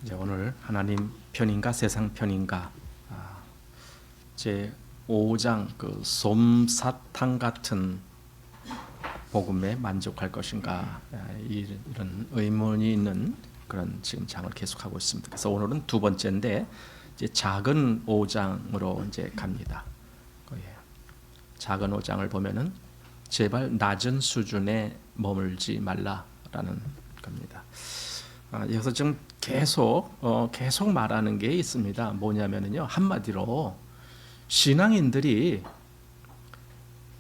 이제 오늘 하나님 편인가 세상 편인가 제 5장 그 솜사탕 같은 복음에 만족할 것인가 이런 의문이 있는 그런 지금 장을 계속하고 있습니다. 그래서 오늘은 두 번째인데 이제 작은 5장으로 이제 갑니다. 작은 5장을 보면은 제발 낮은 수준에 머물지 말라라는 겁니다. 여기서 지금 계속 말하는 게 있습니다. 뭐냐면요, 한마디로 신앙인들이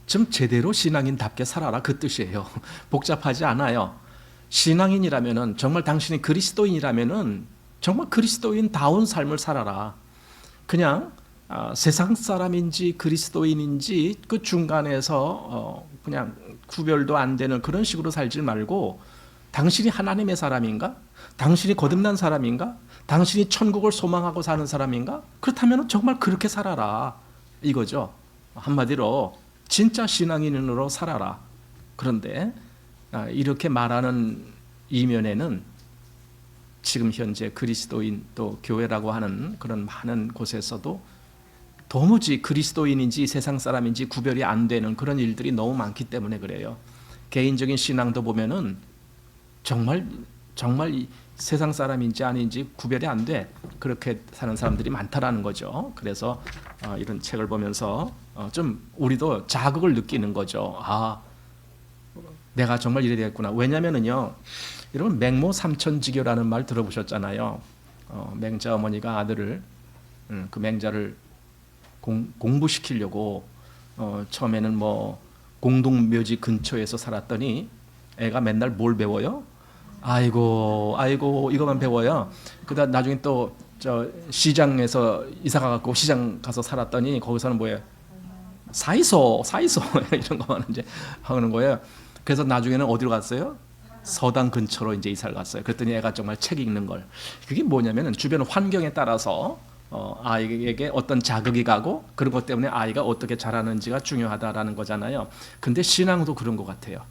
좀 제대로 신앙인답게 살아라, 그 뜻이에요. 복잡하지 않아요. 신앙인이라면은 정말 당신이 그리스도인이라면은 정말 그리스도인다운 삶을 살아라. 그냥 세상 사람인지 그리스도인인지 그 중간에서 그냥 구별도 안 되는 그런 식으로 살지 말고, 당신이 하나님의 사람인가? 당신이 거듭난 사람인가? 당신이 천국을 소망하고 사는 사람인가? 그렇다면 정말 그렇게 살아라, 이거죠. 한마디로 진짜 신앙인으로 살아라. 그런데 이렇게 말하는 이면에는 지금 현재 그리스도인 또 교회라고 하는 그런 많은 곳에서도 도무지 그리스도인인지 세상 사람인지 구별이 안 되는 그런 일들이 너무 많기 때문에 그래요. 개인적인 신앙도 보면은 정말 세상 사람인지 아닌지 구별이 안 돼, 그렇게 사는 사람들이 많다라는 거죠. 그래서 이런 책을 보면서 좀 우리도 자극을 느끼는 거죠. 내가 정말 이래야 되겠구나. 왜냐면은요, 여러분 맹모 삼천지교라는 말 들어보셨잖아요. 맹자 어머니가 아들을 그 맹자를 공부시키려고 처음에는 뭐 공동묘지 근처에서 살았더니 애가 맨날 뭘 배워요? 아이고 이거만 배워요. 그다음 나중에 또 저 시장에서 이사가 갖고 시장 가서 살았더니 거기서는 뭐예요? 사이소 이런 거만 이제 하는 거예요. 그래서 나중에는 어디로 갔어요? 서당 근처로 이제 이사를 갔어요. 그랬더니 애가 정말 책 읽는 걸, 그게 뭐냐면은 주변 환경에 따라서 아이에게 어떤 자극이 가고 그런 것 때문에 아이가 어떻게 자라는지가 중요하다라는 거잖아요. 근데 신앙도 그런 것 같아요.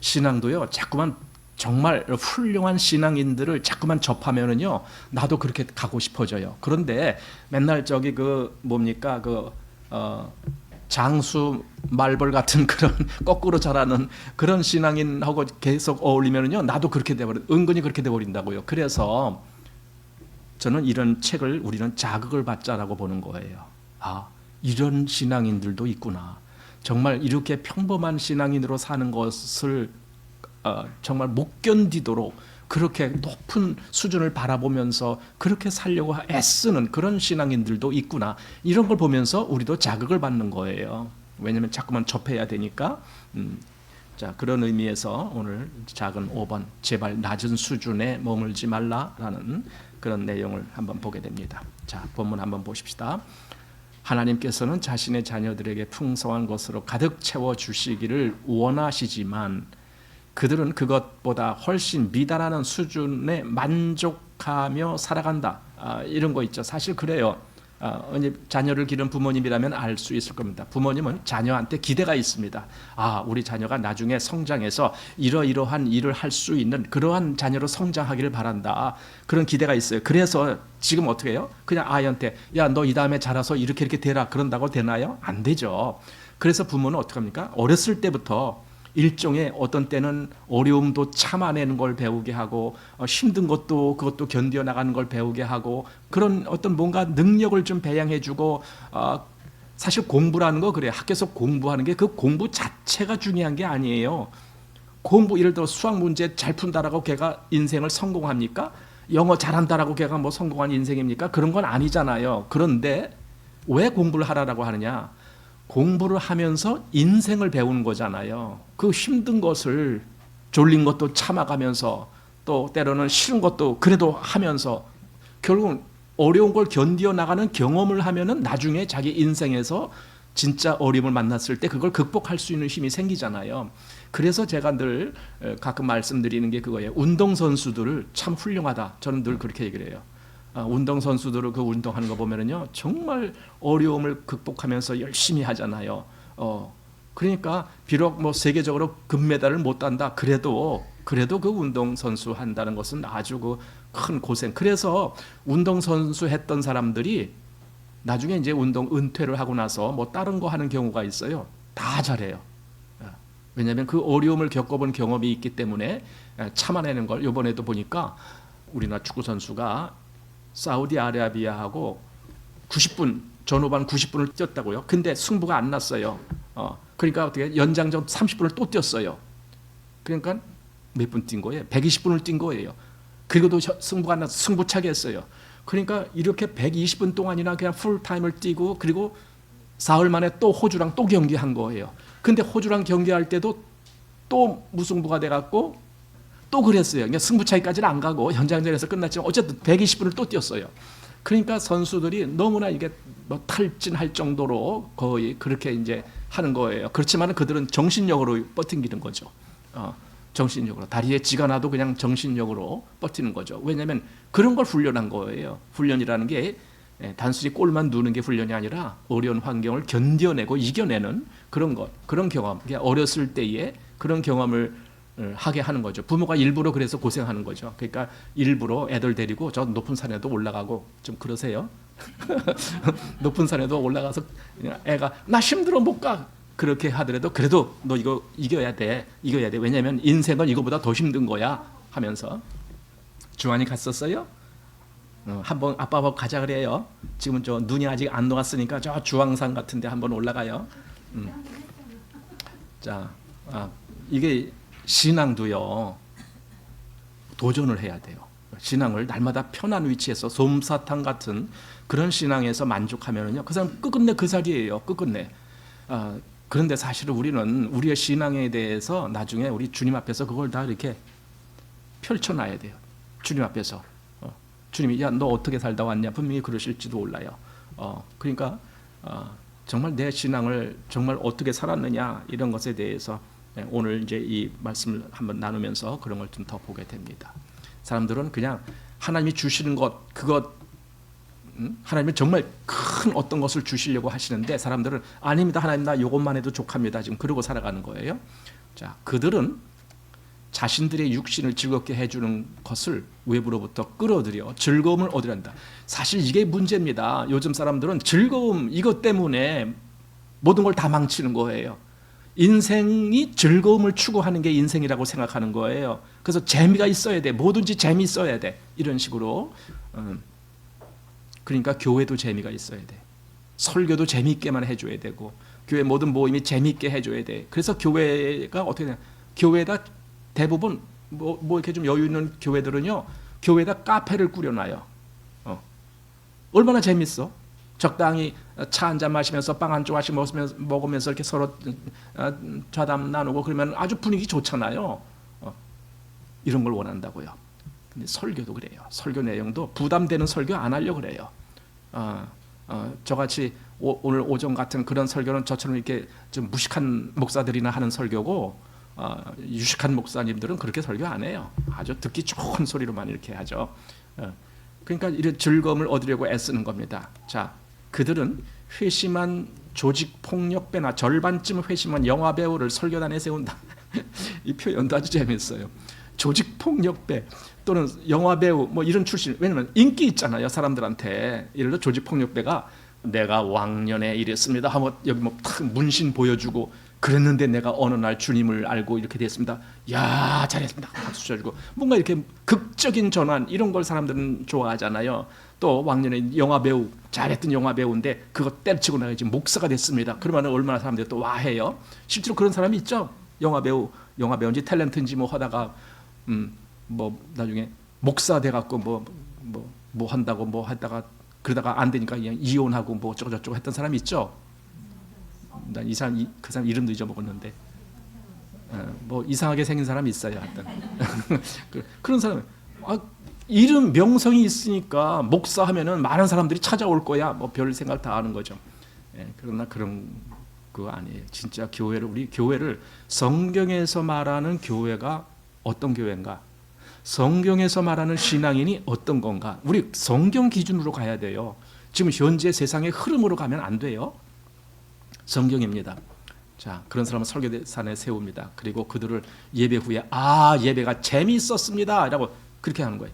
신앙도요, 자꾸만 정말 훌륭한 신앙인들을 자꾸만 접하면은요, 나도 그렇게 가고 싶어져요. 그런데 맨날 저기 그 뭡니까 장수 말벌 같은 그런 거꾸로 자라는 그런 신앙인하고 계속 어울리면은요, 나도 그렇게 돼버려, 은근히 그렇게 돼버린다고요. 그래서 저는 이런 책을 우리는 자극을 받자라고 보는 거예요. 이런 신앙인들도 있구나. 정말 이렇게 평범한 신앙인으로 사는 것을 정말 못 견디도록 그렇게 높은 수준을 바라보면서 그렇게 살려고 애쓰는 그런 신앙인들도 있구나. 이런 걸 보면서 우리도 자극을 받는 거예요. 왜냐하면 자꾸만 접해야 되니까. 자, 그런 의미에서 오늘 작은 5번, 제발 낮은 수준에 머물지 말라라는 그런 내용을 한번 보게 됩니다. 자, 본문 한번 보십시다. 하나님께서는 자신의 자녀들에게 풍성한 것으로 가득 채워 주시기를 원하시지만 그들은 그것보다 훨씬 미달하는 수준에 만족하며 살아간다. 이런 거 있죠. 사실 그래요. 자녀를 기른 부모님이라면 알 수 있을 겁니다. 부모님은 자녀한테 기대가 있습니다. 우리 자녀가 나중에 성장해서 이러이러한 일을 할 수 있는 그러한 자녀로 성장하기를 바란다. 그런 기대가 있어요. 그래서 지금 어떻게 해요? 그냥 아이한테 야, 너 이 다음에 자라서 이렇게 되라 그런다고 되나요? 안 되죠. 그래서 부모는 어떻게 합니까? 어렸을 때부터 일종의 어떤 때는 어려움도 참아내는 걸 배우게 하고 힘든 것도 그것도 견뎌 나가는 걸 배우게 하고 그런 어떤 뭔가 능력을 좀 배양해주고, 사실 공부라는 거 그래요. 학교에서 공부하는 게 그 공부 자체가 중요한 게 아니에요. 공부, 예를 들어 수학 문제 잘 푼다라고 걔가 인생을 성공합니까? 영어 잘한다라고 걔가 뭐 성공한 인생입니까? 그런 건 아니잖아요. 그런데 왜 공부를 하라고 하느냐? 공부를 하면서 인생을 배우는 거잖아요. 그 힘든 것을, 졸린 것도 참아가면서 또 때로는 싫은 것도 그래도 하면서 결국은 어려운 걸 견디어 나가는 경험을 하면은 나중에 자기 인생에서 진짜 어려움을 만났을 때 그걸 극복할 수 있는 힘이 생기잖아요. 그래서 제가 늘 가끔 말씀드리는 게 그거예요. 운동선수들을 참 훌륭하다. 저는 늘 그렇게 얘기를 해요. 운동선수들을 그 운동하는 거 보면은요, 정말 어려움을 극복하면서 열심히 하잖아요. 그러니까 비록 뭐 세계적으로 금메달을 못 딴다 그래도 그 운동선수 한다는 것은 아주 그 큰 고생. 그래서 운동선수 했던 사람들이 나중에 이제 운동 은퇴를 하고 나서 뭐 다른 거 하는 경우가 있어요. 다 잘해요. 왜냐하면 그 어려움을 겪어본 경험이 있기 때문에 참아내는 걸. 이번에도 보니까 우리나라 축구 선수가 사우디아라비아하고 90분 전후반 90분을 뛰었다고요. 근데 승부가 안 났어요. 그러니까 어떻게 연장전 30분을 또 뛰었어요. 그러니까 몇 분 뛴 거예요? 120분을 뛴 거예요. 그리고도 승부가 안 나서 승부차게 했어요. 그러니까 이렇게 120분 동안이나 그냥 풀타임을 뛰고 그리고 사흘 만에 또 호주랑 또 경기한 거예요. 근데 호주랑 경기할 때도 또 무승부가 돼갖고 또 그랬어요. 그러니까 승부차기까지는 안 가고 연장전에서 끝났지만 어쨌든 120분을 또 뛰었어요. 그러니까 선수들이 너무나 이게 뭐 탈진할 정도로 거의 그렇게 이제 하는 거예요. 그렇지만 그들은 정신력으로 버티는 거죠. 정신력으로 다리에 쥐가 나도 그냥 정신력으로 버티는 거죠. 왜냐하면 그런 걸 훈련한 거예요. 훈련이라는 게 단순히 골만 누는 게 훈련이 아니라 어려운 환경을 견뎌내고 이겨내는 그런 것, 그런 경험. 어렸을 때에 그런 경험을 하게 하는 거죠. 부모가 일부러 그래서 고생하는 거죠. 그러니까 일부러 애들 데리고 저 높은 산에도 올라가고 좀 그러세요. 높은 산에도 올라가서 애가 나 힘들어 못 가. 그렇게 하더라도 그래도 너 이거 이겨야 돼. 이겨야 돼. 왜냐하면 인생은 이거보다 더 힘든 거야 하면서. 주한이 갔었어요? 한번 아빠하고 가자 그래요. 지금 저 눈이 아직 안 녹았으니까 저 주황산 같은데 한번 올라가요. 자, 이게 신앙도요. 도전을 해야 돼요. 신앙을 날마다 편한 위치에서 솜사탕 같은 그런 신앙에서 만족하면은요, 그 사람 끝끝내 그 자리예요. 끝끝내. 그런데 사실은 우리는 우리의 신앙에 대해서 나중에 우리 주님 앞에서 그걸 다 이렇게 펼쳐놔야 돼요. 주님 앞에서. 주님이 야, 너 어떻게 살다 왔냐? 분명히 그러실지도 몰라요. 그러니까 정말 내 신앙을 정말 어떻게 살았느냐 이런 것에 대해서 오늘 이제 이 말씀을 한번 나누면서 그런 걸 좀 더 보게 됩니다. 사람들은 그냥 하나님이 주시는 것 그것 하나님은 정말 큰 어떤 것을 주시려고 하시는데 사람들은 아닙니다. 하나님 나 이것만 해도 족합니다. 지금 그러고 살아가는 거예요. 자, 그들은 자신들의 육신을 즐겁게 해주는 것을 외부로부터 끌어들여 즐거움을 얻으려 한다. 사실 이게 문제입니다. 요즘 사람들은 즐거움 이것 때문에 모든 걸 다 망치는 거예요. 인생이 즐거움을 추구하는 게 인생이라고 생각하는 거예요. 그래서 재미가 있어야 돼. 뭐든지 재미 있어야 돼. 이런 식으로. 그러니까 교회도 재미가 있어야 돼. 설교도 재미있게만 해줘야 되고 교회 모든 모임이 재미있게 해줘야 돼. 그래서 교회가 어떻게 되냐? 교회가 대부분 뭐 이렇게 좀 여유 있는 교회들은요, 교회에다 카페를 꾸려놔요. 얼마나 재밌어? 적당히 차 한 잔 마시면서 빵 한 조각씩 먹으면서 이렇게 서로 좌담 나누고 그러면 아주 분위기 좋잖아요. 이런 걸 원한다고요. 근데 설교도 그래요. 설교 내용도 부담되는 설교 안 하려고 그래요. 저같이 오늘 오전 같은 그런 설교는 저처럼 이렇게 좀 무식한 목사들이나 하는 설교고, 유식한 목사님들은 그렇게 설교 안 해요. 아주 듣기 좋은 소리로만 이렇게 하죠. 그러니까 이런 즐거움을 얻으려고 애쓰는 겁니다. 자, 그들은 회심한 조직 폭력배나 절반쯤 회심한 영화 배우를 설교단에 세운다. 이 표현도 아주 재밌어요. 조직 폭력배 또는 영화 배우 뭐 이런 출신, 왜냐면 인기 있잖아요 사람들한테. 예를 들어 조직 폭력배가 내가 왕년에 이랬습니다 하고 여기 뭐 탁 문신 보여주고 그랬는데 내가 어느 날 주님을 알고 이렇게 됐습니다. 야 잘했습니다. 박수 쳐주고 뭔가 이렇게 극적인 전환 이런 걸 사람들은 좋아하잖아요. 또 왕년에 영화 배우 잘했던 영화 배우인데 그거 때려치고 나가 지금 목사가 됐습니다. 그러면 얼마나 사람들이 또 와해요. 실제로 그런 사람이 있죠. 영화 배우인지 탤런트인지 뭐 하다가 뭐 나중에 목사 돼갖고 뭐 한다고 뭐 하다가 그러다가 안 되니까 그냥 이혼하고 뭐 어쩌고저쩌고 했던 사람이 있죠. 난 그 사람 이름도 잊어먹었는데 뭐 이상하게 생긴 사람이 있어요. 하여튼 그런 사람 이름 명성이 있으니까 목사하면은 많은 사람들이 찾아올 거야. 뭐 별 생각 다 하는 거죠. 그러나 그런 거 아니에요. 진짜 우리 교회를 성경에서 말하는 교회가 어떤 교회인가? 성경에서 말하는 신앙인이 어떤 건가? 우리 성경 기준으로 가야 돼요. 지금 현재 세상의 흐름으로 가면 안 돼요. 성경입니다. 자, 그런 사람은 설교단에 세웁니다. 그리고 그들을 예배 후에 예배가 재미있었습니다 라고 그렇게 하는 거예요.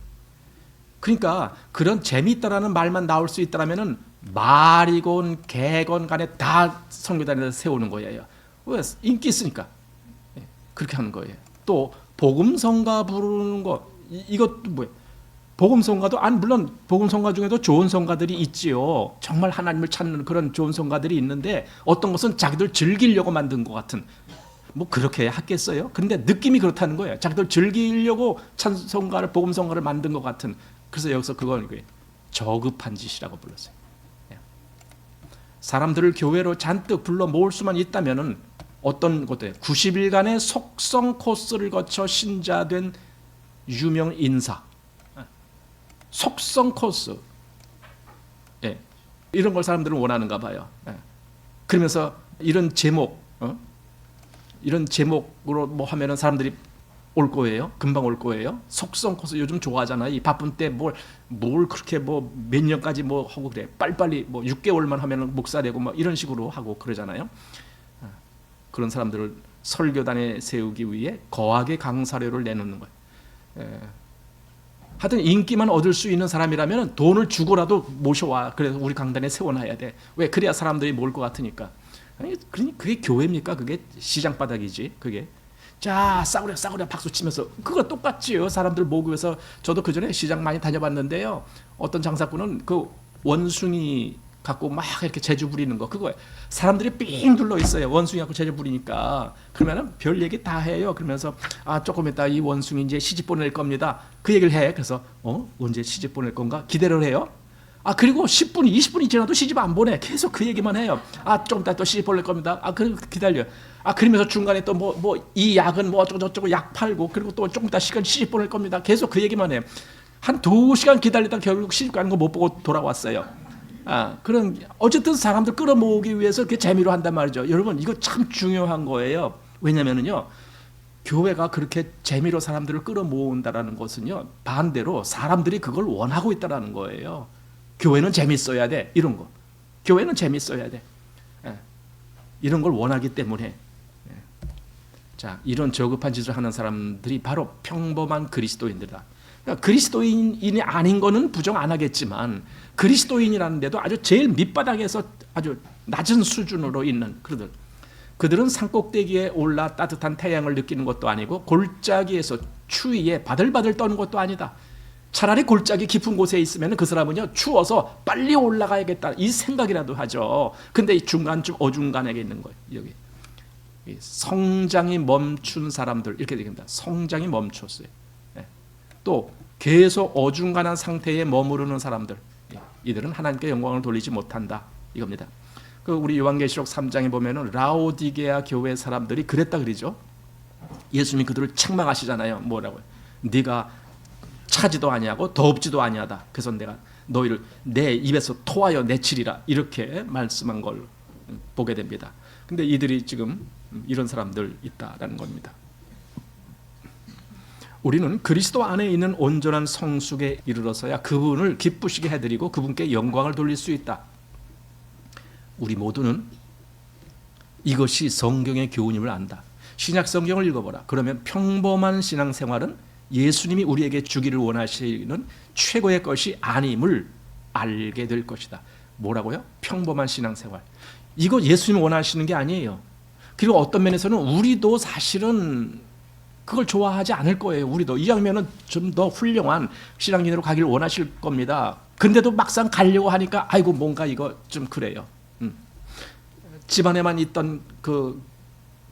그러니까 그런 재미있다라는 말만 나올 수 있다라면은 말이건 개건 간에 다 선교단에서 세우는 거예요. 왜? 인기 있으니까. 그렇게 하는 거예요. 또 복음성가 부르는 거 이것도 뭐예요? 복음성가도 물론 복음성가 중에도 좋은 성가들이 있지요. 정말 하나님을 찾는 그런 좋은 성가들이 있는데 어떤 것은 자기들 즐기려고 만든 것 같은 뭐 그렇게 하겠어요? 근데 느낌이 그렇다는 거예요. 자기들 즐기려고 찬송가를 복음성가를 만든 것 같은. 그래서 여기서 그걸 저급한 짓이라고 불렀어요. 사람들을 교회로 잔뜩 불러 모을 수만 있다면은 어떤 것들 90일간의 속성 코스를 거쳐 신자된 유명 인사, 속성 코스, 이런 걸 사람들은 원하는가 봐요. 그러면서 이런 제목, 이런 제목으로 뭐 하면은 사람들이 올 거예요. 금방 올 거예요. 속성 코스 요즘 좋아하잖아요. 이 바쁜 때 뭘 그렇게 뭐 몇 년까지 뭐 하고 그래. 빨리빨리 뭐 6개월만 하면은 목사 되고 뭐 이런 식으로 하고 그러잖아요. 그런 사람들을 설교단에 세우기 위해 거하게 강사료를 내놓는 거예요. 하여튼 인기만 얻을 수 있는 사람이라면 돈을 주고라도 모셔와. 그래서 우리 강단에 세워놔야 돼. 왜? 그래야 사람들이 모을 것 같으니까. 아니, 그게 교회입니까? 그게 시장 바닥이지. 그게. 자, 싸구려 박수 치면서 그거 똑같지요. 사람들 모으기 위해서. 저도 그전에 시장 많이 다녀봤는데요. 어떤 장사꾼은 그 원숭이 갖고 막 이렇게 재주 부리는 거 그거예요. 사람들이 삥 둘러 있어요. 원숭이 갖고 재주 부리니까. 그러면은 별 얘기 다 해요. 그러면서 조금 있다 이 원숭이 이제 시집 보낼 겁니다. 그 얘기를 해. 그래서 언제 시집 보낼 건가 기대를 해요. 그리고 10분, 20분이 지나도 시집 안 보내. 계속 그 얘기만 해요. 좀 이따 또 시집 보낼 겁니다. 그리고 기다려요. 그러면서 중간에 또 이 약은 뭐 어쩌고 약 팔고 그리고 또 조금 이따 시집 보낼 겁니다. 계속 그 얘기만 해요. 한 2시간 기다리다 결국 시집 가는 거 못 보고 돌아왔어요. 그런 어쨌든 사람들 끌어모으기 위해서 그렇게 재미로 한단 말이죠. 여러분 이거 참 중요한 거예요. 왜냐면은요. 교회가 그렇게 재미로 사람들을 끌어모은다라는 것은요. 반대로 사람들이 그걸 원하고 있다라는 거예요. 교회는 재밌어야 돼. 이런 거. 교회는 재밌어야 돼. 이런 걸 원하기 때문에. 자, 이런 저급한 짓을 하는 사람들이 바로 평범한 그리스도인들이다. 그러니까 그리스도인이 아닌 거는 부정 안 하겠지만 그리스도인이라는데도 아주 제일 밑바닥에서 아주 낮은 수준으로 있는 그들은 산꼭대기에 올라 따뜻한 태양을 느끼는 것도 아니고 골짜기에서 추위에 바들바들 떠는 것도 아니다. 차라리 골짜기 깊은 곳에 있으면 그 사람은요 추워서 빨리 올라가야겠다 이 생각이라도 하죠. 근데 이 중간쯤 어중간하게 있는 거예요. 여기 성장이 멈춘 사람들 이렇게 얘기합니다. 성장이 멈췄어요. 또 계속 어중간한 상태에 머무르는 사람들 이들은 하나님께 영광을 돌리지 못한다 이겁니다. 우리 요한계시록 3장에 보면은 라오디게아 교회 사람들이 그랬다 그러죠. 예수님이 그들을 책망하시잖아요. 뭐라고요? 네가 차지도 아니하고 더럽지도 아니하다. 그래서 내가 너희를 내 입에서 토하여 내치리라 이렇게 말씀한 걸 보게 됩니다. 근데 이들이 지금 이런 사람들 있다라는 겁니다. 우리는 그리스도 안에 있는 온전한 성숙에 이르러서야 그분을 기쁘시게 해드리고 그분께 영광을 돌릴 수 있다. 우리 모두는 이것이 성경의 교훈임을 안다. 신약 성경을 읽어보라. 그러면 평범한 신앙생활은 예수님이 우리에게 주기를 원하시는 최고의 것이 아님을 알게 될 것이다. 뭐라고요? 평범한 신앙생활. 이거 예수님이 원하시는 게 아니에요. 그리고 어떤 면에서는 우리도 사실은 그걸 좋아하지 않을 거예요. 우리도 이왕이면은 좀 더 훌륭한 신앙인으로 가기를 원하실 겁니다. 근데도 막상 가려고 하니까 아이고 뭔가 이거 좀 그래요. 집안에만 있던 그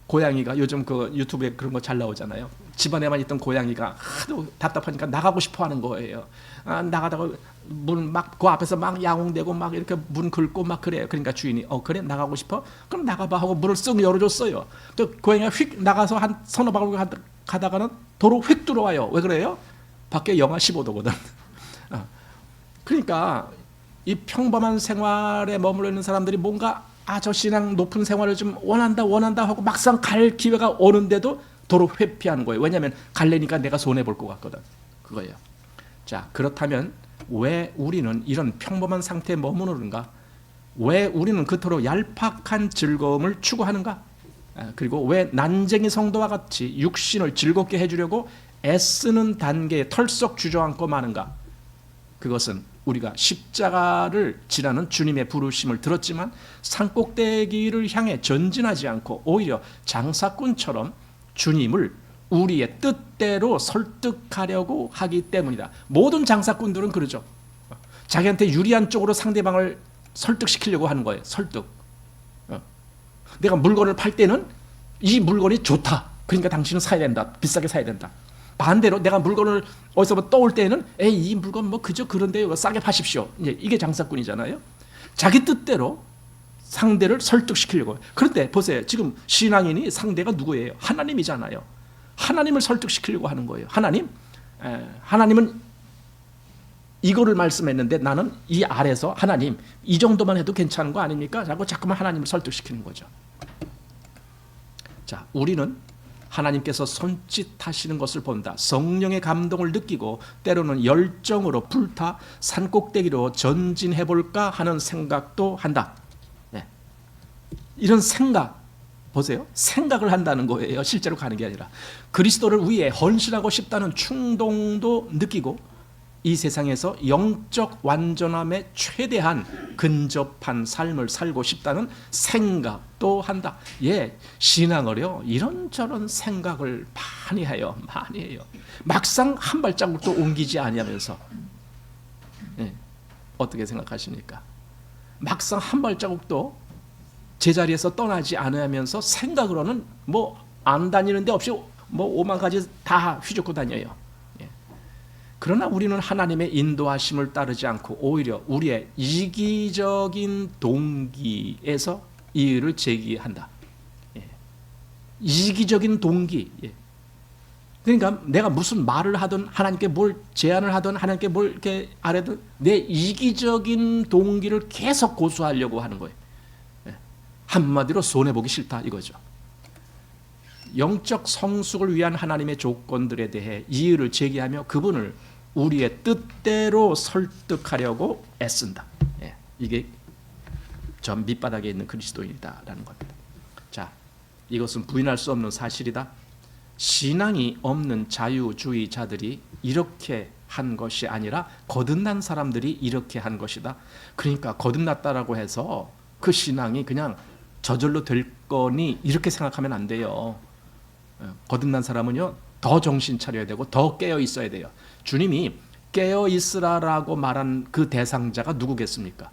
고양이가 요즘 그 유튜브에 그런 거 잘 나오잖아요. 집안에만 있던 고양이가 하도 답답하니까 나가고 싶어 하는 거예요. 나가다가 문 막 그 앞에서 막 야옹대고 막 이렇게 문 긁고 막 그래요. 그러니까 주인이 그래 나가고 싶어? 그럼 나가봐 하고 문을 쓱 열어줬어요. 또 고양이가 휙 나가서 한 서너 바퀴 가다가는 도로 휙 들어와요. 왜 그래요? 밖에 영하 15도거든. 그러니까 이 평범한 생활에 머물러 있는 사람들이 뭔가 저 신앙 높은 생활을 좀 원한다 하고 막상 갈 기회가 오는데도 도로 회피하는 거예요. 왜냐하면 갈래니까 내가 손해볼 것 같거든. 그거예요. 자, 그렇다면 왜 우리는 이런 평범한 상태에 머무르는가? 왜 우리는 그토록 얄팍한 즐거움을 추구하는가? 그리고 왜 난쟁이 성도와 같이 육신을 즐겁게 해주려고 애쓰는 단계에 털썩 주저앉고 마는가? 그것은 우리가 십자가를 지라는 주님의 부르심을 들었지만 산꼭대기를 향해 전진하지 않고 오히려 장사꾼처럼 주님을 우리의 뜻대로 설득하려고 하기 때문이다. 모든 장사꾼들은 그러죠. 자기한테 유리한 쪽으로 상대방을 설득시키려고 하는 거예요. 설득. 내가 물건을 팔 때는 이 물건이 좋다. 그러니까 당신은 사야 된다. 비싸게 사야 된다. 반대로 내가 물건을 어디서 떠올 때는 에이 이 물건 뭐 그저 그런데요. 싸게 파십시오. 이게 장사꾼이잖아요. 자기 뜻대로 상대를 설득시키려고. 그런데 보세요. 지금 신앙인이 상대가 누구예요? 하나님이잖아요. 하나님을 설득시키려고 하는 거예요. 하나님은 이거를 말씀했는데 나는 이 아래서 하나님 이 정도만 해도 괜찮은 거 아닙니까? 자꾸만 하나님을 설득시키는 거죠. 자, 우리는 하나님께서 손짓하시는 것을 본다. 성령의 감동을 느끼고 때로는 열정으로 불타 산꼭대기로 전진해볼까 하는 생각도 한다. 네. 이런 생각 보세요. 생각을 한다는 거예요. 실제로 가는 게 아니라. 그리스도를 위해 헌신하고 싶다는 충동도 느끼고 이 세상에서 영적 완전함에 최대한 근접한 삶을 살고 싶다는 생각도 한다. 신앙을요 이런저런 생각을 많이 해요. 막상 한 발자국도 옮기지 아니하면서 어떻게 생각하십니까? 막상 한 발자국도 제자리에서 떠나지 않으면서 생각으로는 뭐 안 다니는 데 없이 뭐 오만 가지 다 휘젓고 다녀요. 그러나 우리는 하나님의 인도하심을 따르지 않고 오히려 우리의 이기적인 동기에서 이 일을 제기한다. 이기적인 동기. 그러니까 내가 무슨 말을 하든 하나님께 뭘 제안을 하든 하나님께 뭘 이렇게 아래든 내 이기적인 동기를 계속 고수하려고 하는 거예요. 한마디로 손해보기 싫다 이거죠. 영적 성숙을 위한 하나님의 조건들에 대해 이의를 제기하며 그분을 우리의 뜻대로 설득하려고 애쓴다. 이게 저 밑바닥에 있는 그리스도인이다라는 겁니다. 자, 이것은 부인할 수 없는 사실이다. 신앙이 없는 자유주의자들이 이렇게 한 것이 아니라 거듭난 사람들이 이렇게 한 것이다. 그러니까 거듭났다라고 해서 그 신앙이 그냥 저절로 될 거니 이렇게 생각하면 안 돼요. 거듭난 사람은요 더 정신 차려야 되고 더 깨어 있어야 돼요. 주님이 깨어 있으라라고 말한 그 대상자가 누구겠습니까?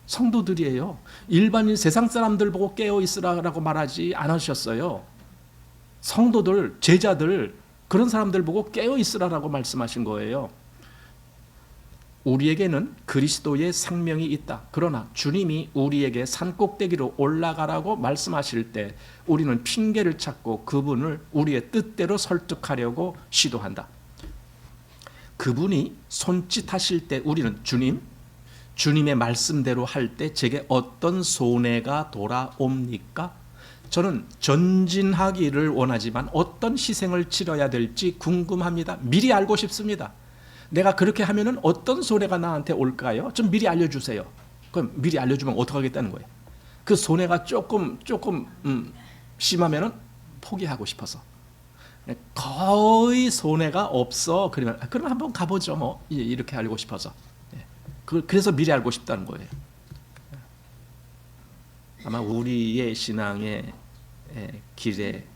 성도들이에요. 일반인 세상 사람들 보고 깨어 있으라라고 말하지 않으셨어요. 성도들, 제자들 그런 사람들 보고 깨어 있으라라고 말씀하신 거예요. 우리에게는 그리스도의 생명이 있다. 그러나 주님이 우리에게 산꼭대기로 올라가라고 말씀하실 때 우리는 핑계를 찾고 그분을 우리의 뜻대로 설득하려고 시도한다. 그분이 손짓하실 때 우리는 주님의 말씀대로 할 때 제게 어떤 손해가 돌아옵니까? 저는 전진하기를 원하지만 어떤 희생을 치러야 될지 궁금합니다. 미리 알고 싶습니다. 내가 그렇게 하면은 어떤 손해가 나한테 올까요? 좀 미리 알려주세요. 그럼 미리 알려주면 어떻게 하겠다는 거예요? 그 손해가 조금 심하면은 포기하고 싶어서. 거의 손해가 없어. 그러면 한번 가보죠. 뭐 이렇게 알고 싶어서. 그래서 미리 알고 싶다는 거예요. 아마 우리의 신앙의 길에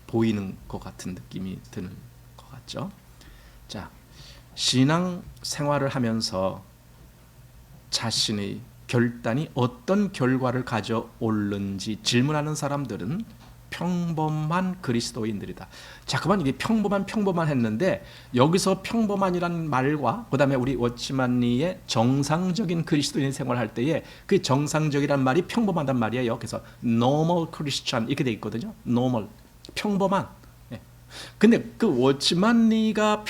보이는 것 같은 느낌이 드는 것 같죠. 자, 신앙 생활을 하면서 자신의 결단이 어떤 결과를 가져올는지 질문하는 사람들은 평범한 그리스도인들이다. 자꾸만 이게 평범한 했는데 여기서 평범한이라는 말과 그다음에 우리 워치만리의 정상적인 그리스도인 생활할 때에 그 정상적이란 말이 평범하단 말이에요. 그래서 normal Christian 이렇게 돼 있거든요. normal 평범한. 근데 그 워치만리가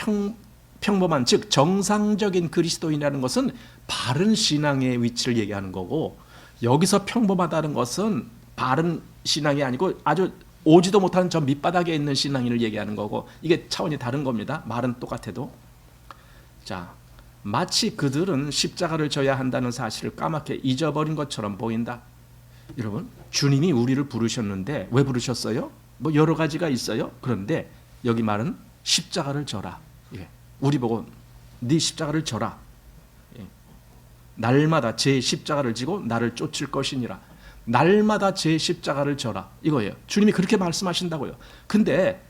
평범한 즉 정상적인 그리스도인이라는 것은 바른 신앙의 위치를 얘기하는 거고 여기서 평범하다는 것은 바른 신앙이 아니고 아주 오지도 못하는 저 밑바닥에 있는 신앙인을 얘기하는 거고 이게 차원이 다른 겁니다. 말은 똑같아도. 자, 마치 그들은 십자가를 져야 한다는 사실을 까맣게 잊어버린 것처럼 보인다. 여러분, 주님이 우리를 부르셨는데 왜 부르셨어요? 뭐 여러 가지가 있어요. 그런데 여기 말은 십자가를 져라. 예. 우리 보고 네 십자가를 져라. 예. 날마다 제 십자가를 지고 나를 쫓을 것이니라. 날마다 제 십자가를 져라. 이거예요. 주님이 그렇게 말씀하신다고요. 근데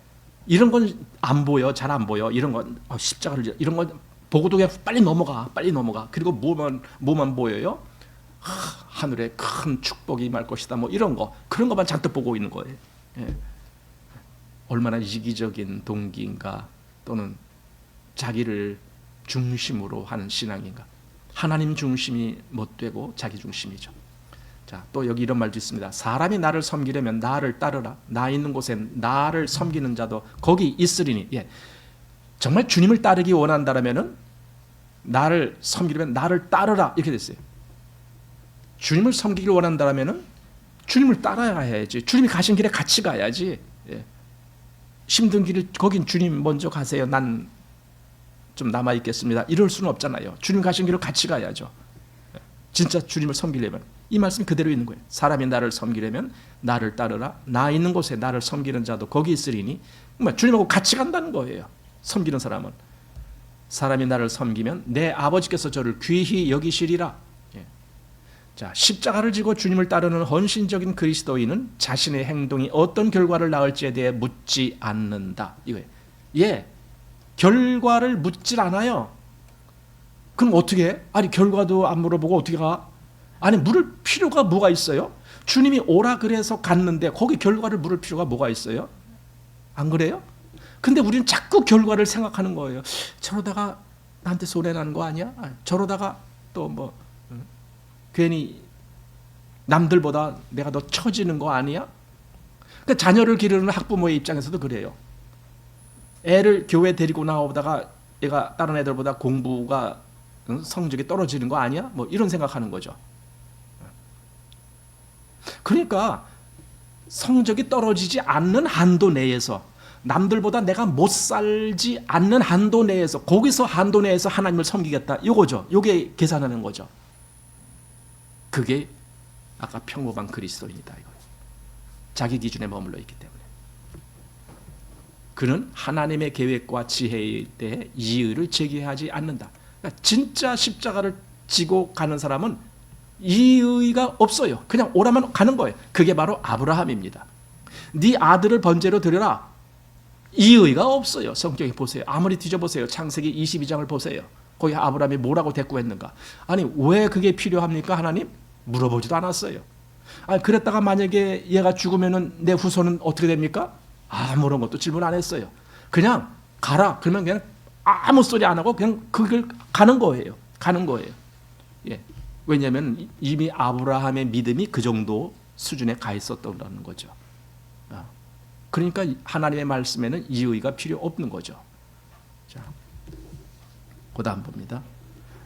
이런 건 안 보여. 잘 안 보여. 이런 건 십자가를 져. 이런 건 보고도 그냥 빨리 넘어가. 빨리 넘어가. 그리고 뭐만 보여요? 하늘에 큰 축복이 임할 것이다. 뭐 이런 거. 그런 것만 잔뜩 보고 있는 거예요. 예. 얼마나 이기적인 동기인가, 또는 자기를 중심으로 하는 신앙인가. 하나님 중심이 못되고 자기 중심이죠. 자, 또 여기 이런 말도 있습니다. 사람이 나를 섬기려면 나를 따르라. 나 있는 곳에 나를 섬기는 자도 거기 있으리니. 예. 정말 주님을 따르기 원한다면은 나를 섬기려면 나를 따르라. 이렇게 됐어요. 주님을 섬기길 원한다면은 주님을 따라야 해야지. 주님이 가신 길에 같이 가야지. 예. 힘든 길을 거긴 주님 먼저 가세요. 난 좀 남아 있겠습니다. 이럴 수는 없잖아요. 주님 가신 길을 같이 가야죠. 진짜 주님을 섬기려면 이 말씀이 그대로 있는 거예요. 사람이 나를 섬기려면 나를 따르라. 나 있는 곳에 나를 섬기는 자도 거기 있으리니. 주님하고 같이 간다는 거예요. 섬기는 사람은. 사람이 나를 섬기면 내 아버지께서 저를 귀히 여기시리라. 예. 자, 십자가를 지고 주님을 따르는 헌신적인 그리스도인은 자신의 행동이 어떤 결과를 낳을지에 대해 묻지 않는다. 이거예요. 예, 결과를 묻질 않아요. 그럼 어떻게 해? 아니, 결과도 안 물어보고 어떻게 가? 아니, 물을 필요가 뭐가 있어요? 주님이 오라 그래서 갔는데 거기 결과를 물을 필요가 뭐가 있어요? 안 그래요? 근데 우리는 자꾸 결과를 생각하는 거예요. 저러다가 나한테 손해 나는 거 아니야? 저러다가 또 뭐 괜히 남들보다 내가 더 처지는 거 아니야? 그러니까 자녀를 기르는 학부모의 입장에서도 그래요. 애를 교회 데리고 나오다가 얘가 다른 애들보다 공부가 성적이 떨어지는 거 아니야? 뭐 이런 생각하는 거죠. 그러니까 성적이 떨어지지 않는 한도 내에서, 남들보다 내가 못 살지 않는 한도 내에서, 거기서 한도 내에서 하나님을 섬기겠다. 이거죠. 이게 계산하는 거죠. 그게 아까 평범한 그리스도인이다. 이거. 자기 기준에 머물러 있기 때문에. 그는 하나님의 계획과 지혜에 대해 이의를 제기하지 않는다. 그러니까 진짜 십자가를 지고 가는 사람은 이의가 없어요. 그냥 오라면 가는 거예요. 그게 바로 아브라함입니다. 네 아들을 번제로 드려라. 이의가 없어요. 성경에 보세요. 아무리 뒤져보세요. 창세기 22장을 보세요. 거기 아브라함이 뭐라고 대꾸했는가. 아니, 왜 그게 필요합니까 하나님? 물어보지도 않았어요. 아니, 그랬다가 만약에 얘가 죽으면 내 후손은 어떻게 됩니까? 아무런 것도 질문 안 했어요. 그냥 가라. 그러면 그냥 아무 소리 안 하고 그냥 그 길 가는 거예요. 가는 거예요. 예. 왜냐하면 이미 아브라함의 믿음이 그 정도 수준에 가 있었다는 거죠. 그러니까 하나님의 말씀에는 이의가 필요 없는 거죠. 자, 그다음 봅니다.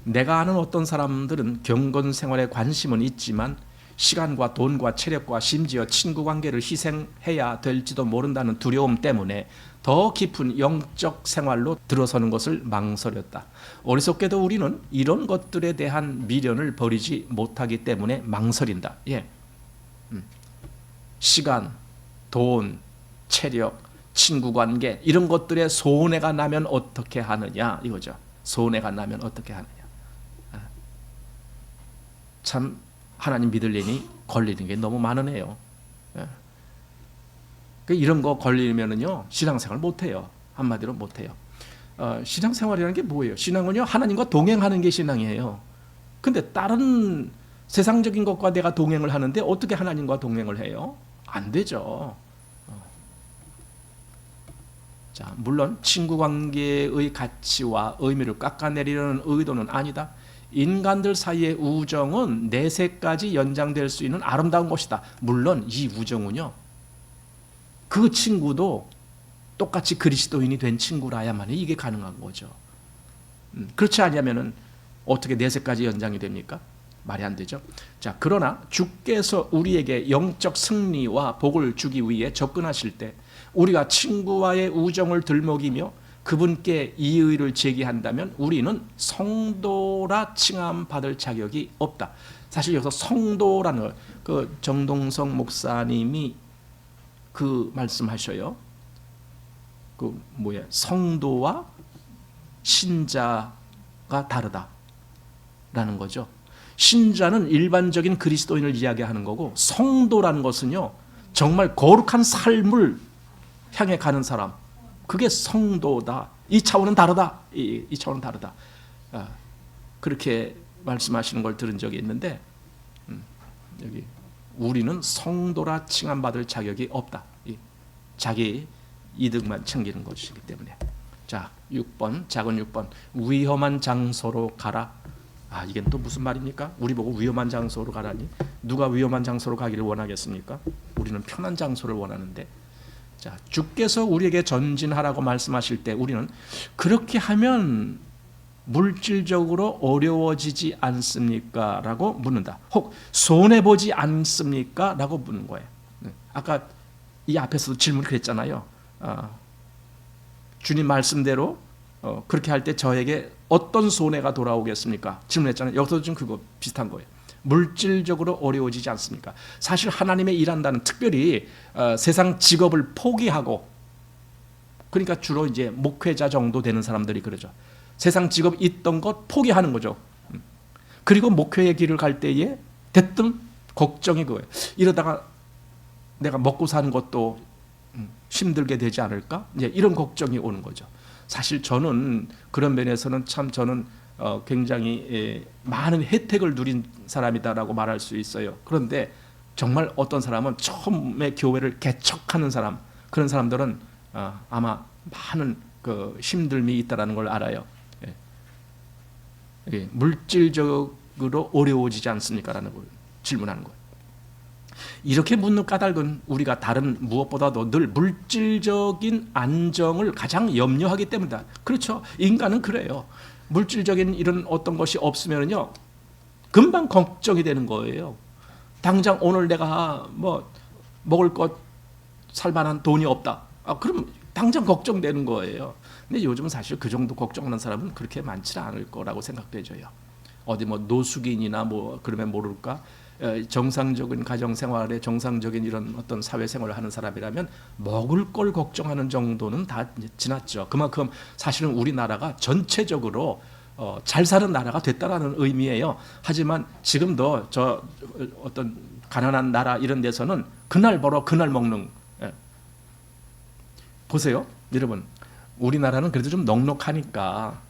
내가 아는 어떤 사람들은 경건 생활에 관심은 있지만 시간과 돈과 체력과 심지어 친구 관계를 희생해야 될지도 모른다는 두려움 때문에 더 깊은 영적 생활로 들어서는 것을 망설였다. 어리석게도 우리는 이런 것들에 대한 미련을 버리지 못하기 때문에 망설인다. 예. 시간, 돈, 체력, 친구 관계 이런 것들에 손해가 나면 어떻게 하느냐 이거죠. 손해가 나면 어떻게 하느냐. 참 하나님 믿으려니 걸리는 게 너무 많으네요. 이런 거 걸리면은요 신앙생활 못해요. 한마디로 못해요. 신앙생활이라는 게 뭐예요? 신앙은요 하나님과 동행하는 게 신앙이에요. 근데 다른 세상적인 것과 내가 동행을 하는데 어떻게 하나님과 동행을 해요? 안 되죠. 자, 물론 친구 관계의 가치와 의미를 깎아내리려는 의도는 아니다. 인간들 사이의 우정은 내세까지 연장될 수 있는 아름다운 것이다. 물론 이 우정은요 그 친구도 똑같이 그리스도인이 된 친구라야만 이게 가능한 거죠. 그렇지 않으면은 어떻게 내세까지 연장이 됩니까? 말이 안 되죠. 자, 그러나 주께서 우리에게 영적 승리와 복을 주기 위해 접근하실 때 우리가 친구와의 우정을 들먹이며 그분께 이의를 제기한다면 우리는 성도라 칭함받을 자격이 없다. 사실 여기서 성도라는 그 정동성 목사님이 그 말씀하셔요. 그 성도와 신자가 다르다라는 거죠. 신자는 일반적인 그리스도인을 이야기하는 거고, 성도라는 것은요 정말 거룩한 삶을 향해 가는 사람, 그게 성도다. 이 차원은 다르다. 이 차원은 다르다. 그렇게 말씀하시는 걸 들은 적이 있는데, 여기 우리는 성도라 칭함받을 자격이 없다. 자기 이득만 챙기는 것이기 때문에. 자, 6번, 작은 6번. 위험한 장소로 가라. 이게 또 무슨 말입니까? 우리 보고 위험한 장소로 가라니? 누가 위험한 장소로 가기를 원하겠습니까? 우리는 편한 장소를 원하는데. 자, 주께서 우리에게 전진하라고 말씀하실 때 우리는 그렇게 하면 물질적으로 어려워지지 않습니까? 라고 묻는다. 혹 손해보지 않습니까? 라고 묻는 거예요. 아까 이 앞에서도 질문을 그랬잖아요. 주님 말씀대로 그렇게 할 때 저에게 어떤 손해가 돌아오겠습니까? 질문했잖아요. 여기서도 좀 그거 비슷한 거예요. 물질적으로 어려워지지 않습니까? 사실 하나님의 일한다는, 특별히 세상 직업을 포기하고, 그러니까 주로 이제 목회자 정도 되는 사람들이 그러죠. 세상 직업 있던 것 포기하는 거죠. 그리고 목회의 길을 갈 때에 대뜸 걱정이 그거예요. 이러다가 내가 먹고 사는 것도 힘들게 되지 않을까? 이제 이런 걱정이 오는 거죠. 사실 저는 그런 면에서는 참 저는 굉장히 많은 혜택을 누린 사람이다라고 말할 수 있어요. 그런데 정말 어떤 사람은 처음에 교회를 개척하는 사람, 그런 사람들은 아마 많은 그 힘듦이 있다라는 걸 알아요. 물질적으로 어려워지지 않습니까라는 걸 질문하는 거예요. 이렇게 묻는 까닭은 우리가 다른 무엇보다도 늘 물질적인 안정을 가장 염려하기 때문이다. 그렇죠. 인간은 그래요. 물질적인 이런 어떤 것이 없으면요 금방 걱정이 되는 거예요. 당장 오늘 내가 뭐 먹을 것 살 만한 돈이 없다. 그럼 당장 걱정되는 거예요. 근데 요즘은 사실 그 정도 걱정하는 사람은 그렇게 많지 않을 거라고 생각되져요. 어디 뭐 노숙인이나 뭐 그러면 모를까? 정상적인 가정생활에 정상적인 이런 어떤 사회생활을 하는 사람이라면 먹을 걸 걱정하는 정도는 다 지났죠. 그만큼 사실은 우리나라가 전체적으로 잘 사는 나라가 됐다라는 의미예요. 하지만 지금도 저 어떤 가난한 나라 이런 데서는 그날 벌어 그날 먹는, 보세요 여러분, 우리나라는 그래도 좀 넉넉하니까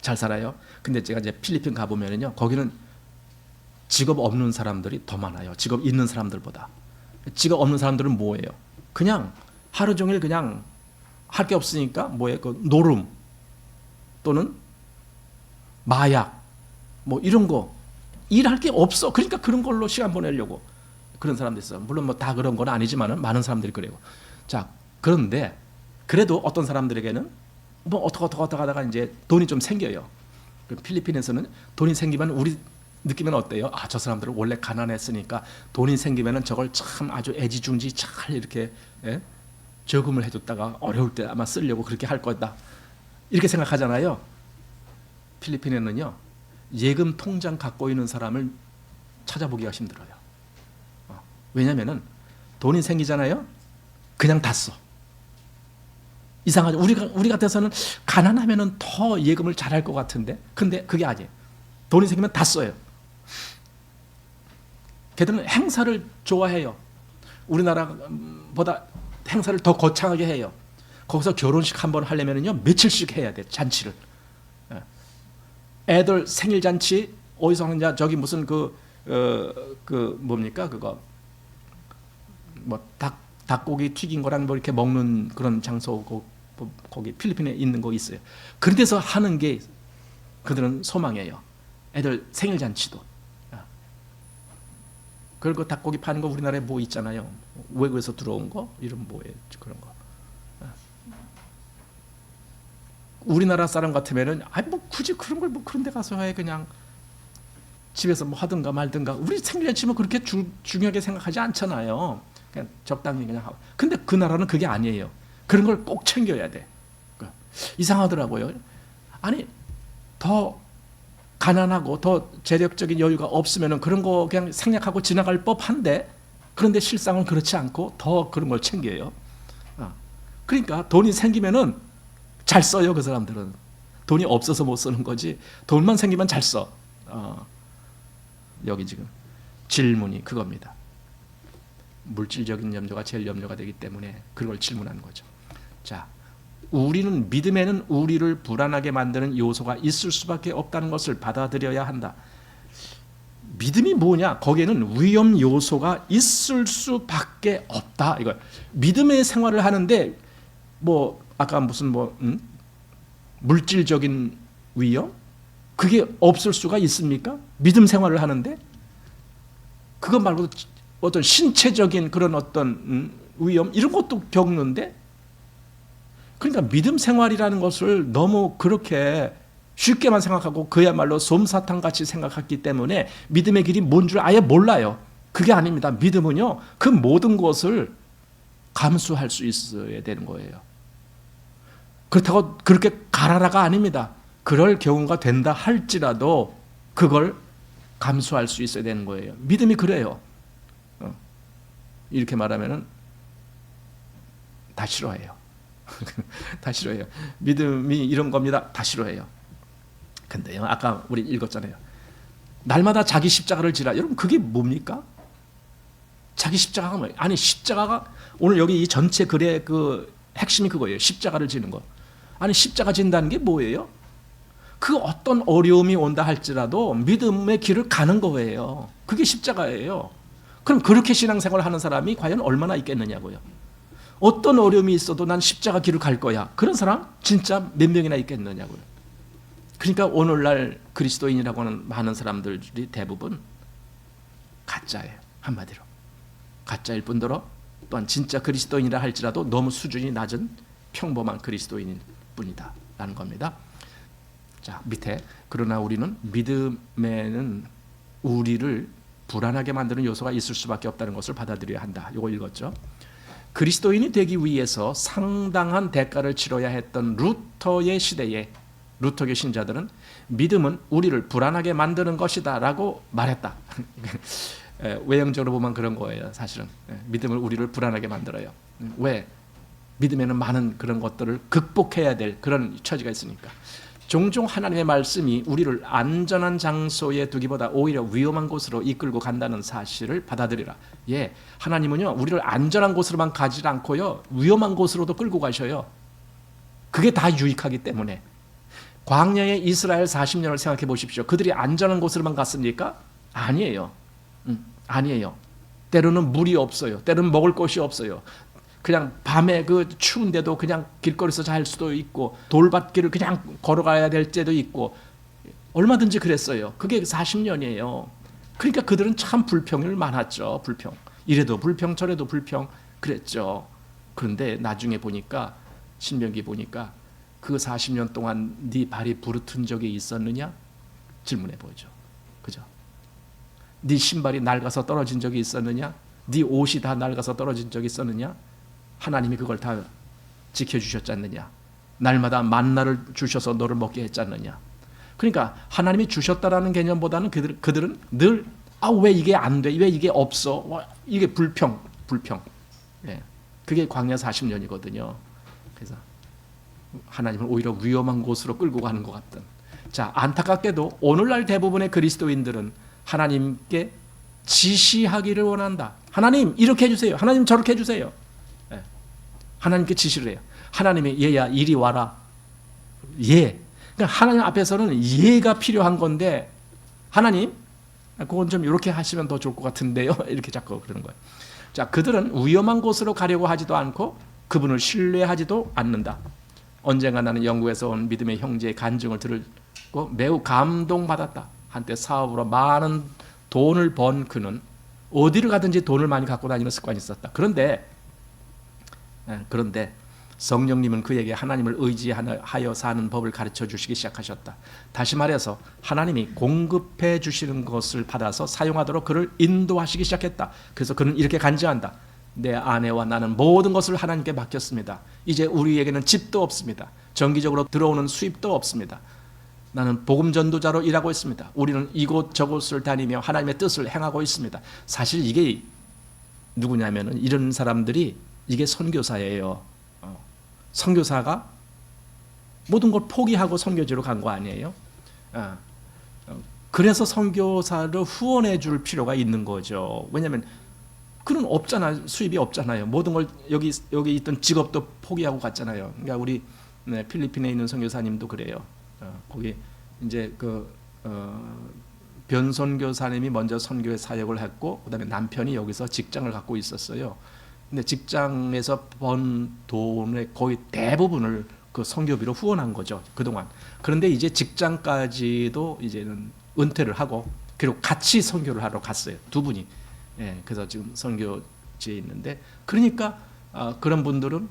잘 살아요. 근데 제가 이제 필리핀 가보면요 거기는 직업 없는 사람들이 더 많아요. 직업 있는 사람들보다. 직업 없는 사람들은 뭐예요? 그냥 하루 종일 그냥 할 게 없으니까 뭐예요? 그 노름 또는 마약 뭐 이런 거, 일할 게 없어. 그러니까 그런 걸로 시간 보내려고 그런 사람들 있어요. 물론 뭐 다 그런 건 아니지만은 많은 사람들이 그래요. 자, 그런데 그래도 어떤 사람들에게는 뭐 어떻게 하다가 이제 돈이 좀 생겨요. 필리핀에서는 돈이 생기면 우리 느끼면 어때요? 저 사람들은 원래 가난했으니까 돈이 생기면은 저걸 참 아주 애지중지 잘 이렇게 저금을 해줬다가 어려울 때 아마 쓰려고 그렇게 할 거다. 이렇게 생각하잖아요. 필리핀에는요 예금 통장 갖고 있는 사람을 찾아보기가 힘들어요. 왜냐면은 돈이 생기잖아요. 그냥 다 써. 이상하죠. 우리 같아서는 가난하면은 더 예금을 잘할 것 같은데, 근데 그게 아니에요. 돈이 생기면 다 써요. 걔들은 행사를 좋아해요. 우리나라보다 행사를 더 거창하게 해요. 거기서 결혼식 한번 하려면요 며칠씩 해야 돼, 잔치를. 애들 생일 잔치 어디서 하느냐? 저기 무슨 뭡니까 그거 뭐 닭고기 튀긴 거랑 뭐 이렇게 먹는 그런 장소, 거기 필리핀에 있는 거 있어요. 그런 데서 하는 게 그들은 소망이에요. 애들 생일 잔치도. 그리고 닭고기 파는 거 우리나라에 뭐 있잖아요. 외국에서 들어온 거 이런 뭐예요 그런 거. 우리나라 사람 같으면은 뭐 굳이 그런 걸 뭐 그런 데 가서 해, 그냥 집에서 뭐 하든가 말든가. 우리 생일잔치면 그렇게 중요하게 생각하지 않잖아요. 그냥 적당히 그냥 하고. 근데 그 나라는 그게 아니에요. 그런 걸 꼭 챙겨야 돼. 이상하더라고요. 아니 더 가난하고 더 재력적인 여유가 없으면은 그런 거 그냥 생략하고 지나갈 법한데, 그런데 실상은 그렇지 않고 더 그런 걸 챙겨요. 그러니까 돈이 생기면은 잘 써요. 그 사람들은 돈이 없어서 못 쓰는 거지 돈만 생기면 잘 써. 여기 지금 질문이 그겁니다. 물질적인 염려가 제일 염려가 되기 때문에 그걸 질문하는 거죠. 자, 우리는 믿음에는 우리를 불안하게 만드는 요소가 있을 수밖에 없다는 것을 받아들여야 한다. 믿음이 뭐냐? 거기에는 위험 요소가 있을 수밖에 없다. 이거 믿음의 생활을 하는데 뭐 아까 무슨 물질적인 위험 그게 없을 수가 있습니까? 믿음 생활을 하는데 그것 말고도 어떤 신체적인 그런 어떤 위험 이런 것도 겪는데 그러니까 믿음 생활이라는 것을 너무 그렇게 쉽게만 생각하고 그야말로 솜사탕같이 생각했기 때문에 믿음의 길이 뭔 줄 아예 몰라요. 그게 아닙니다. 믿음은요 그 모든 것을 감수할 수 있어야 되는 거예요. 그렇다고 그렇게 가라라가 아닙니다. 그럴 경우가 된다 할지라도 그걸 감수할 수 있어야 되는 거예요. 믿음이 그래요. 이렇게 말하면은 다 싫어해요. 다 싫어해요. 믿음이 이런 겁니다. 다 싫어해요. 근데요, 아까 우리 읽었잖아요. 날마다 자기 십자가를 지라. 여러분 그게 뭡니까? 자기 십자가가 뭐예요? 아니 십자가가 오늘 여기 이 전체 글의 그 핵심이 그거예요. 십자가를 지는 거. 아니 십자가 진다는 게 뭐예요? 그 어떤 어려움이 온다 할지라도 믿음의 길을 가는 거예요. 그게 십자가예요. 그럼 그렇게 신앙생활을 하는 사람이 과연 얼마나 있겠느냐고요. 어떤 어려움이 있어도 난 십자가 길을 갈 거야. 그런 사람 진짜 몇 명이나 있겠느냐고요. 그러니까 오늘날 그리스도인이라고 하는 많은 사람들이 대부분 가짜예요. 한마디로. 가짜일 뿐더러 또한 진짜 그리스도인이라 할지라도 너무 수준이 낮은 평범한 그리스도인일 뿐이다 라는 겁니다. 자, 밑에 그러나 우리는 믿음에는 우리를 불안하게 만드는 요소가 있을 수밖에 없다는 것을 받아들여야 한다. 이거 읽었죠. 그리스도인이 되기 위해서 상당한 대가를 치러야 했던 루터의 시대에 루터교 신자들은 믿음은 우리를 불안하게 만드는 것이다 라고 말했다. 외형적으로 보면 그런 거예요. 사실은 믿음을 우리를 불안하게 만들어요. 왜? 믿음에는 많은 그런 것들을 극복해야 될 그런 처지가 있으니까. 종종 하나님의 말씀이 우리를 안전한 장소에 두기보다 오히려 위험한 곳으로 이끌고 간다는 사실을 받아들이라. 예, 하나님은요 우리를 안전한 곳으로만 가지 않고요 위험한 곳으로도 끌고 가셔요. 그게 다 유익하기 때문에. 광야의 이스라엘 40년을 생각해 보십시오. 그들이 안전한 곳으로만 갔습니까? 아니에요. 아니에요. 때로는 물이 없어요. 때로는 먹을 것이 없어요. 그냥 밤에 그 추운데도 그냥 길거리에서 잘 수도 있고 돌밭길을 그냥 걸어가야 될 때도 있고 얼마든지 그랬어요. 그게 40년이에요. 그러니까 그들은 참 불평을 많았죠. 불평. 이래도 불평 저래도 불평 그랬죠. 그런데 나중에 보니까 신명기 보니까 그 40년 동안 네 발이 부르튼 적이 있었느냐? 질문해 보죠. 그죠? 네 신발이 낡아서 떨어진 적이 있었느냐? 네 옷이 다 낡아서 떨어진 적이 있었느냐? 하나님이 그걸 다 지켜주셨지 않느냐? 날마다 만나를 주셔서 너를 먹게 했지 않느냐? 그러니까 하나님이 주셨다라는 개념보다는 그들은 늘 왜 이게 안 돼? 왜 이게 없어? 이게 불평. 예. 그게 광야 40년이거든요. 그래서 하나님은 오히려 위험한 곳으로 끌고 가는 것 같던. 자, 안타깝게도 오늘날 대부분의 그리스도인들은 하나님께 지시하기를 원한다. 하나님 이렇게 해주세요. 하나님 저렇게 해주세요. 예. 하나님께 지시를 해요. 하나님이 얘야 이리 와라. 예. 그러니까 하나님 앞에서는 예가 필요한 건데 하나님 그건 좀 이렇게 하시면 더 좋을 것 같은데요. 이렇게 자꾸 그러는 거예요. 자, 그들은 위험한 곳으로 가려고 하지도 않고 그분을 신뢰하지도 않는다. 언젠가 나는 영국에서 온 믿음의 형제의 간증을 들고 매우 감동받았다. 한때 사업으로 많은 돈을 번 그는 어디를 가든지 돈을 많이 갖고 다니는 습관이 있었다. 그런데 성령님은 그에게 하나님을 의지하여 사는 법을 가르쳐 주시기 시작하셨다. 다시 말해서 하나님이 공급해 주시는 것을 받아서 사용하도록 그를 인도하시기 시작했다. 그래서 그는 이렇게 간증한다. 내 아내와 나는 모든 것을 하나님께 맡겼습니다. 이제 우리에게는 집도 없습니다. 정기적으로 들어오는 수입도 없습니다. 나는 복음 전도자로 일하고 있습니다. 우리는 이곳 저곳을 다니며 하나님의 뜻을 행하고 있습니다. 사실 이게 누구냐면은 이런 사람들이 이게 선교사예요. 선교사가 모든 걸 포기하고 선교지로 간 거 아니에요? 그래서 선교사를 후원해 줄 필요가 있는 거죠. 왜냐하면 그런 없잖아요. 수입이 없잖아요. 모든 걸 여기 있던 직업도 포기하고 갔잖아요. 그러니까 우리 필리핀에 있는 선교사님도 그래요. 거기 이제 변선교사님이 먼저 선교회 사역을 했고, 그다음에 남편이 여기서 직장을 갖고 있었어요. 근데 직장에서 번 돈의 거의 대부분을 그 선교비로 후원한 거죠, 그동안. 그런데 이제 직장까지도 이제는 은퇴를 하고, 그리고 같이 선교를 하러 갔어요, 두 분이. 예, 그래서 지금 선교지에 있는데, 그러니까 그런 분들은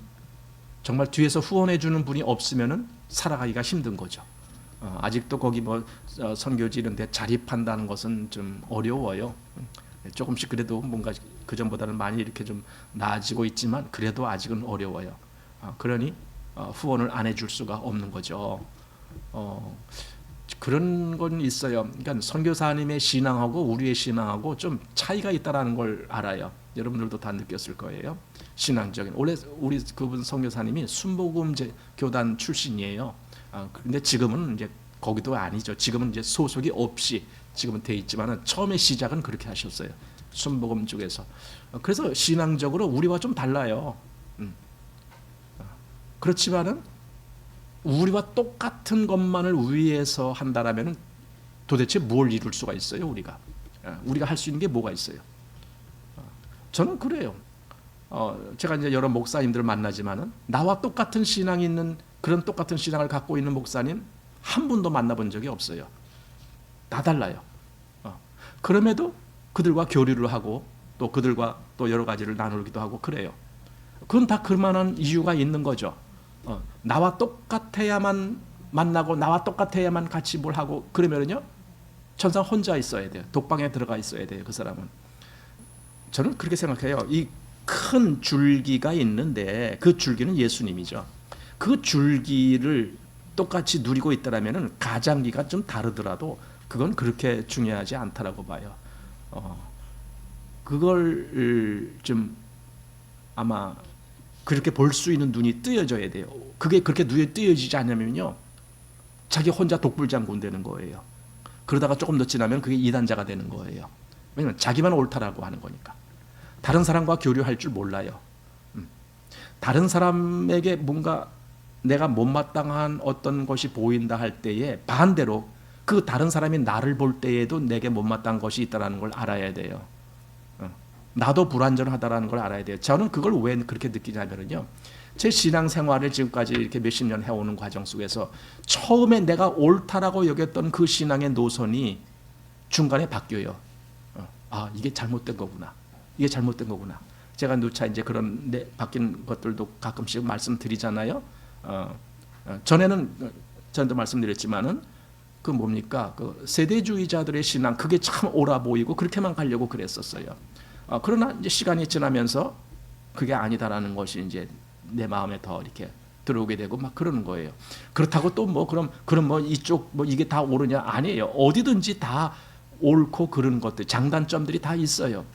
정말 뒤에서 후원해 주는 분이 없으면은 살아가기가 힘든 거죠. 아직도 거기 선교지 이런 데 자립한다는 것은 좀 어려워요. 조금씩 그래도 뭔가 그전보다는 많이 이렇게 좀 나아지고 있지만 그래도 아직은 어려워요. 그러니 후원을 안 해줄 수가 없는 거죠. 그런 건 있어요. 그러니까 선교사님의 신앙하고 우리의 신앙하고 좀 차이가 있다라는 걸 알아요. 여러분들도 다 느꼈을 거예요. 신앙적인. 원래 우리 그분 선교사님이 순복음 교단 출신이에요. 근데 지금은 이제 거기도 아니죠. 지금은 이제 소속이 없이 지금은 돼 있지만은 처음에 시작은 그렇게 하셨어요. 순복음 쪽에서. 그래서 신앙적으로 우리와 좀 달라요. 그렇지만은 우리와 똑같은 것만을 위해서 한다라면은 도대체 뭘 이룰 수가 있어요, 우리가? 우리가 할 수 있는 게 뭐가 있어요? 저는 그래요. 제가 이제 여러 목사님들을 만나지만은 나와 똑같은 신앙이 있는, 그런 똑같은 신앙을 갖고 있는 목사님 한 분도 만나본 적이 없어요. 다 달라요. 그럼에도 그들과 교류를 하고 또 그들과 또 여러 가지를 나누기도 하고 그래요. 그건 다 그만한 이유가 있는 거죠. 나와 똑같아야만 만나고 나와 똑같아야만 같이 뭘 하고 그러면은요, 천상 혼자 있어야 돼요. 독방에 들어가 있어야 돼요, 그 사람은. 저는 그렇게 생각해요. 이 큰 줄기가 있는데 그 줄기는 예수님이죠. 그 줄기를 똑같이 누리고 있다라면은 가장기가 좀 다르더라도 그건 그렇게 중요하지 않다라고 봐요. 그걸 좀 아마 그렇게 볼 수 있는 눈이 뜨여져야 돼요. 그게 그렇게 눈이 뜨여지지 않으면요, 자기 혼자 독불장군 되는 거예요. 그러다가 조금 더 지나면 그게 이단자가 되는 거예요. 왜냐면 자기만 옳다라고 하는 거니까. 다른 사람과 교류할 줄 몰라요. 다른 사람에게 뭔가 내가 못마땅한 어떤 것이 보인다 할 때에 반대로 그 다른 사람이 나를 볼 때에도 내게 못마땅한 것이 있다는 걸 알아야 돼요. 나도 불완전하다라는 걸 알아야 돼요. 저는 그걸 왜 그렇게 느끼냐면요, 제 신앙생활을 지금까지 이렇게 몇십 년 해오는 과정 속에서 처음에 내가 옳다라고 여겼던 그 신앙의 노선이 중간에 바뀌어요. 이게 잘못된 거구나. 이게 잘못된 거구나. 제가 누차 이제 그런 바뀐 것들도 가끔씩 말씀드리잖아요. 전에도 말씀드렸지만은 그 뭡니까? 그 세대주의자들의 신앙, 그게 참 옳아 보이고 그렇게만 가려고 그랬었어요. 그러나 이제 시간이 지나면서 그게 아니다라는 것이 이제 내 마음에 더 이렇게 들어오게 되고 막 그러는 거예요. 그렇다고 또 그럼 이쪽 이게 다 옳으냐? 아니에요. 어디든지 다 옳고 그런 것들, 장단점들이 다 있어요.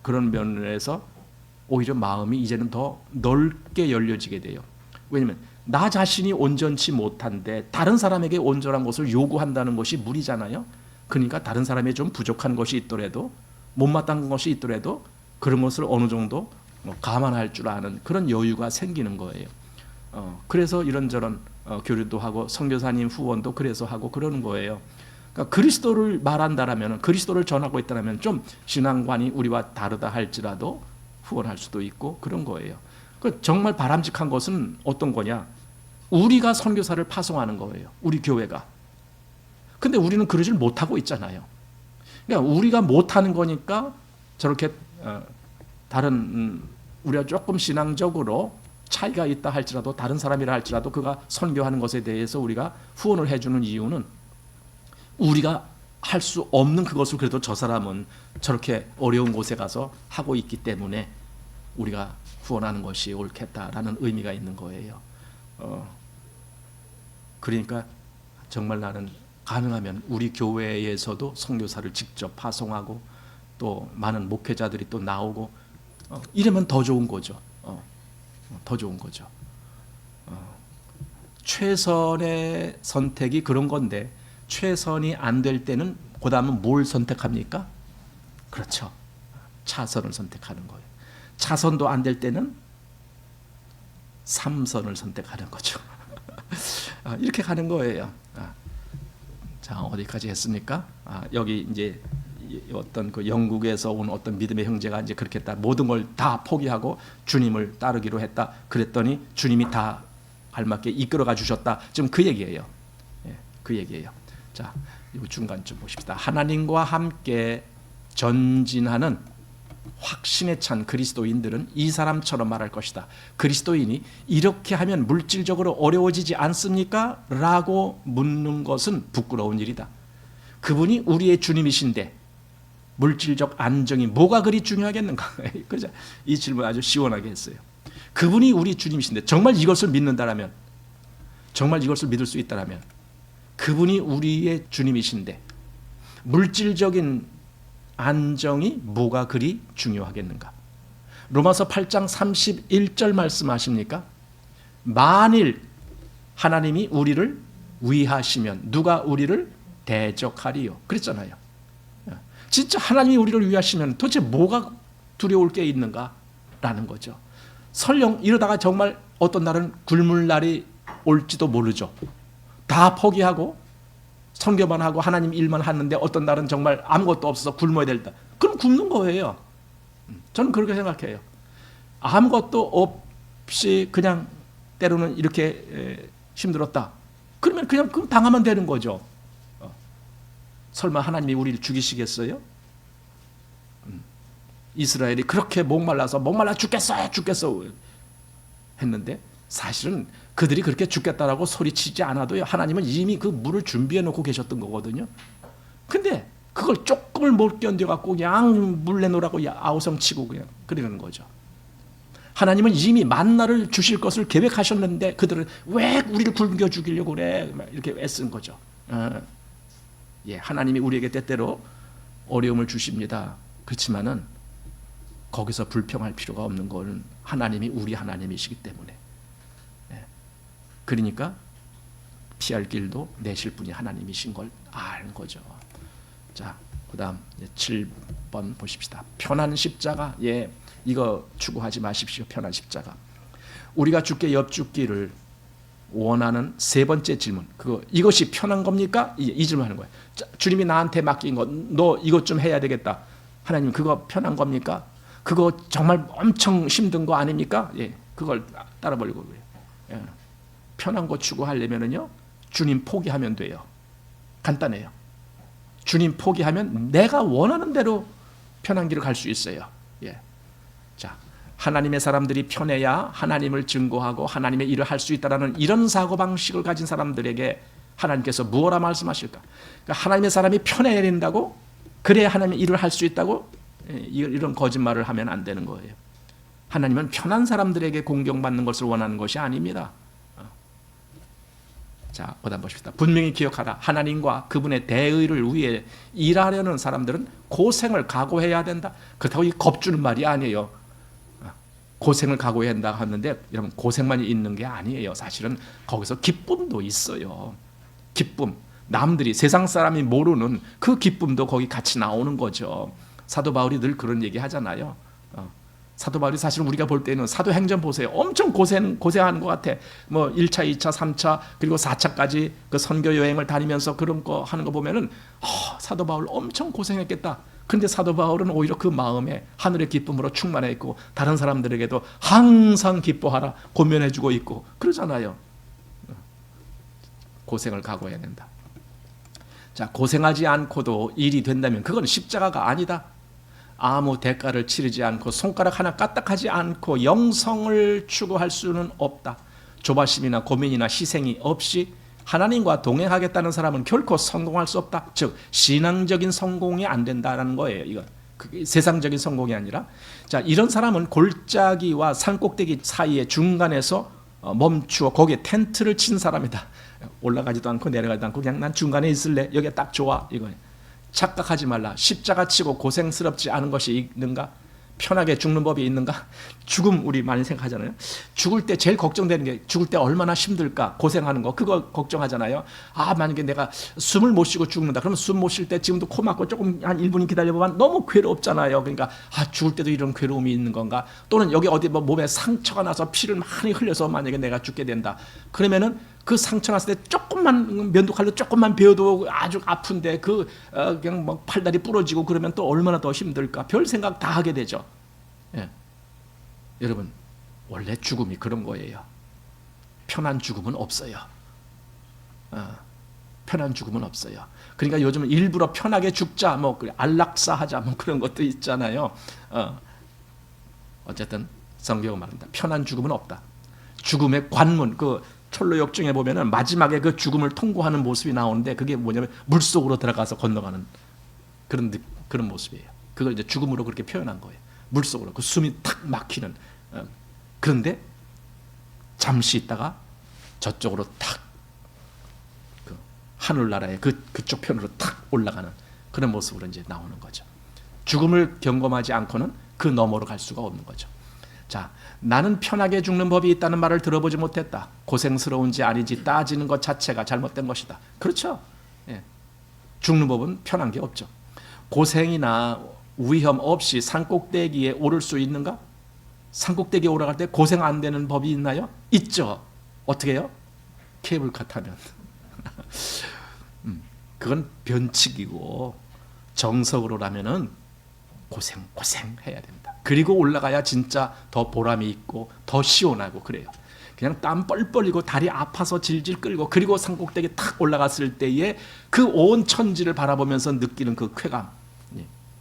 그런 면에서 오히려 마음이 이제는 더 넓게 열려지게 돼요. 왜냐하면 나 자신이 온전치 못한데 다른 사람에게 온전한 것을 요구한다는 것이 무리잖아요. 그러니까 다른 사람이 좀 부족한 것이 있더라도, 못마땅한 것이 있더라도 그런 것을 어느 정도 감안할 줄 아는 그런 여유가 생기는 거예요. 그래서 이런저런 교류도 하고 선교사님 후원도 그래서 하고 그러는 거예요. 그러니까 그리스도를 말한다라면, 그리스도를 전하고 있다라면 좀 신앙관이 우리와 다르다 할지라도 후원할 수도 있고 그런 거예요. 정말 바람직한 것은 어떤 거냐? 우리가 선교사를 파송하는 거예요. 우리 교회가. 근데 우리는 그러질 못하고 있잖아요. 그러니까 우리가 못하는 거니까 저렇게 다른 우리가 조금 신앙적으로 차이가 있다 할지라도, 다른 사람이라 할지라도 그가 선교하는 것에 대해서 우리가 후원을 해주는 이유는 우리가 할 수 없는 그것을 그래도 저 사람은 저렇게 어려운 곳에 가서 하고 있기 때문에 우리가 후원하는 것이 옳겠다라는 의미가 있는 거예요. 그러니까 정말 나는 가능하면 우리 교회에서도 선교사를 직접 파송하고 또 많은 목회자들이 또 나오고 이러면 더 좋은 거죠. 더 좋은 거죠. 최선의 선택이 그런 건데 최선이 안 될 때는 그 다음은 뭘 선택합니까? 그렇죠. 차선을 선택하는 거예요. 차선도 안 될 때는 3선을 선택하는 거죠. 이렇게 가는 거예요. 자, 어디까지 했습니까? 여기 이제 어떤 그 영국에서 온 어떤 믿음의 형제가 이제 그렇게 했다. 모든 걸 다 포기하고 주님을 따르기로 했다. 그랬더니 주님이 다 알맞게 이끌어가 주셨다. 지금 그 얘기예요. 그 얘기예요. 자, 이 중간 좀 보십시다. 하나님과 함께 전진하는 확신에 찬 그리스도인들은 이 사람처럼 말할 것이다. 그리스도인이 이렇게 하면 물질적으로 어려워지지 않습니까? 라고 묻는 것은 부끄러운 일이다. 그분이 우리의 주님이신데 물질적 안정이 뭐가 그리 중요하겠는가? 그죠? 이 질문 아주 시원하게 했어요. 그분이 우리 주님이신데 정말 이것을 믿는다라면, 정말 이것을 믿을 수 있다라면, 그분이 우리의 주님이신데 물질적인 안정이 뭐가 그리 중요하겠는가? 로마서 8장 31절 말씀하십니까? 만일 하나님이 우리를 위하시면 누가 우리를 대적하리요? 그랬잖아요. 진짜 하나님이 우리를 위하시면 도대체 뭐가 두려울 게 있는가? 라는 거죠. 설령 이러다가 정말 어떤 날은 굶을 날이 올지도 모르죠. 다 포기하고 선교만 하고 하나님 일만 하는데 어떤 날은 정말 아무것도 없어서 굶어야 된다. 그럼 굶는 거예요. 저는 그렇게 생각해요. 아무것도 없이 그냥 때로는 이렇게 힘들었다. 그러면 그냥 당하면 되는 거죠. 설마 하나님이 우리를 죽이시겠어요? 이스라엘이 그렇게 목말라 죽겠어 했는데 사실은 그들이 그렇게 죽겠다라고 소리치지 않아도요, 하나님은 이미 그 물을 준비해 놓고 계셨던 거거든요. 근데 그걸 조금을 못 견뎌갖고 그냥 물 내놓으라고 아우성치고 그냥 그러는 거죠. 하나님은 이미 만나를 주실 것을 계획하셨는데 그들은 왜 우리를 굶겨 죽이려고 그래? 이렇게 애쓴 거죠. 하나님이 우리에게 때때로 어려움을 주십니다. 그렇지만은 거기서 불평할 필요가 없는 것은 하나님이 우리 하나님이시기 때문에. 그러니까 피할 길도 내실 분이 하나님이신 걸 아는 거죠. 자, 그다음 7번 보십시다. 편한 십자가. 이거 추구하지 마십시오. 편한 십자가. 우리가 주께 엽죽기를 원하는 세 번째 질문. 이것이 편한 겁니까? 이 질문하는 거예요. 주님이 나한테 맡긴 것, 너 이것 좀 해야 되겠다. 하나님 그거 편한 겁니까? 그거 정말 엄청 힘든 거 아닙니까? 그걸 따라 버리고 그래요. 편한 거 추구하려면요, 주님 포기하면 돼요. 간단해요. 주님 포기하면 내가 원하는 대로 편한 길을 갈 수 있어요. 자, 하나님의 사람들이 편해야 하나님을 증거하고 하나님의 일을 할 수 있다라는 이런 사고방식을 가진 사람들에게 하나님께서 무엇라 말씀하실까? 그러니까 하나님의 사람이 편해야 된다고, 그래야 하나님의 일을 할 수 있다고, 이런 거짓말을 하면 안 되는 거예요. 하나님은 편한 사람들에게 공경받는 것을 원하는 것이 아닙니다. 자, 보다 보십시다. 분명히 기억하라. 하나님과 그분의 대의를 위해 일하려는 사람들은 고생을 각오해야 된다. 그렇다고 이 겁주는 말이 아니에요. 고생을 각오해야 한다 하는데 여러분, 고생만 있는 게 아니에요. 사실은 거기서 기쁨도 있어요. 기쁨. 남들이, 세상 사람이 모르는 그 기쁨도 거기 같이 나오는 거죠. 사도 바울이 늘 그런 얘기 하잖아요. 사도 바울이 사실 우리가 볼 때는 사도행전 보세요. 엄청 고생하는 것 같아. 뭐 1차, 2차, 3차 그리고 4차까지 그 선교 여행을 다니면서 그런 거 하는 거 보면은 사도 바울 엄청 고생했겠다. 근데 사도 바울은 오히려 그 마음에 하늘의 기쁨으로 충만해 있고 다른 사람들에게도 항상 기뻐하라 권면해주고 있고 그러잖아요. 고생을 각오해야 된다. 자, 고생하지 않고도 일이 된다면 그건 십자가가 아니다. 아무 대가를 치르지 않고 손가락 하나 까딱하지 않고 영성을 추구할 수는 없다. 조바심이나 고민이나 희생이 없이 하나님과 동행하겠다는 사람은 결코 성공할 수 없다. 즉 신앙적인 성공이 안 된다라는 거예요. 이건 그게 세상적인 성공이 아니라, 자, 이런 사람은 골짜기와 산꼭대기 사이의 중간에서 멈추어 거기에 텐트를 친 사람이다. 올라가지도 않고 내려가지도 않고 그냥 난 중간에 있을래. 여기가 딱 좋아. 이거예요. 착각하지 말라. 십자가 치고 고생스럽지 않은 것이 있는가? 편하게 죽는 법이 있는가? 죽음 우리 많이 생각하잖아요. 죽을 때 제일 걱정되는 게 죽을 때 얼마나 힘들까? 고생하는 거 그거 걱정하잖아요. 만약에 내가 숨을 못 쉬고 죽는다. 그러면 숨 못 쉴 때 지금도 코 막고 조금 한 1분 기다려보면 너무 괴롭잖아요. 그러니까 죽을 때도 이런 괴로움이 있는 건가? 또는 여기 어디 뭐 몸에 상처가 나서 피를 많이 흘려서 만약에 내가 죽게 된다. 그러면은 그 상처 났을 때 조금만 면도칼로 조금만 베어도 아주 아픈데 그냥 막 팔다리 부러지고 그러면 또 얼마나 더 힘들까? 별 생각 다 하게 되죠. 예. 여러분 원래 죽음이 그런 거예요. 편한 죽음은 없어요. 편한 죽음은 없어요. 그러니까 요즘은 일부러 편하게 죽자, 뭐 안락사 하자, 뭐 그런 것도 있잖아요. 어쨌든 성경은 말합니다. 편한 죽음은 없다. 죽음의 관문, 그 철로역정에 보면은 마지막에 그 죽음을 통과하는 모습이 나오는데 그게 뭐냐면 물 속으로 들어가서 건너가는 그런 모습이에요. 그걸 이제 죽음으로 그렇게 표현한 거예요. 물 속으로 그 숨이 탁 막히는. 그런데 잠시 있다가 저쪽으로 탁 그 하늘나라의 그쪽 편으로 탁 올라가는 그런 모습으로 이제 나오는 거죠. 죽음을 경험하지 않고는 그 너머로 갈 수가 없는 거죠. 자, 나는 편하게 죽는 법이 있다는 말을 들어보지 못했다. 고생스러운지 아닌지 따지는 것 자체가 잘못된 것이다. 그렇죠. 예. 죽는 법은 편한 게 없죠. 고생이나 위험 없이 산꼭대기에 오를 수 있는가? 산꼭대기에 올라갈 때 고생 안 되는 법이 있나요? 있죠. 어떻게 해요? 케이블카 타면. 그건 변칙이고 정석으로라면은 고생 해야 됩니다. 그리고 올라가야 진짜 더 보람이 있고 더 시원하고 그래요. 그냥 땀 뻘뻘 흘리고 다리 아파서 질질 끌고 그리고 산꼭대기 탁 올라갔을 때에 그 온 천지를 바라보면서 느끼는 그 쾌감,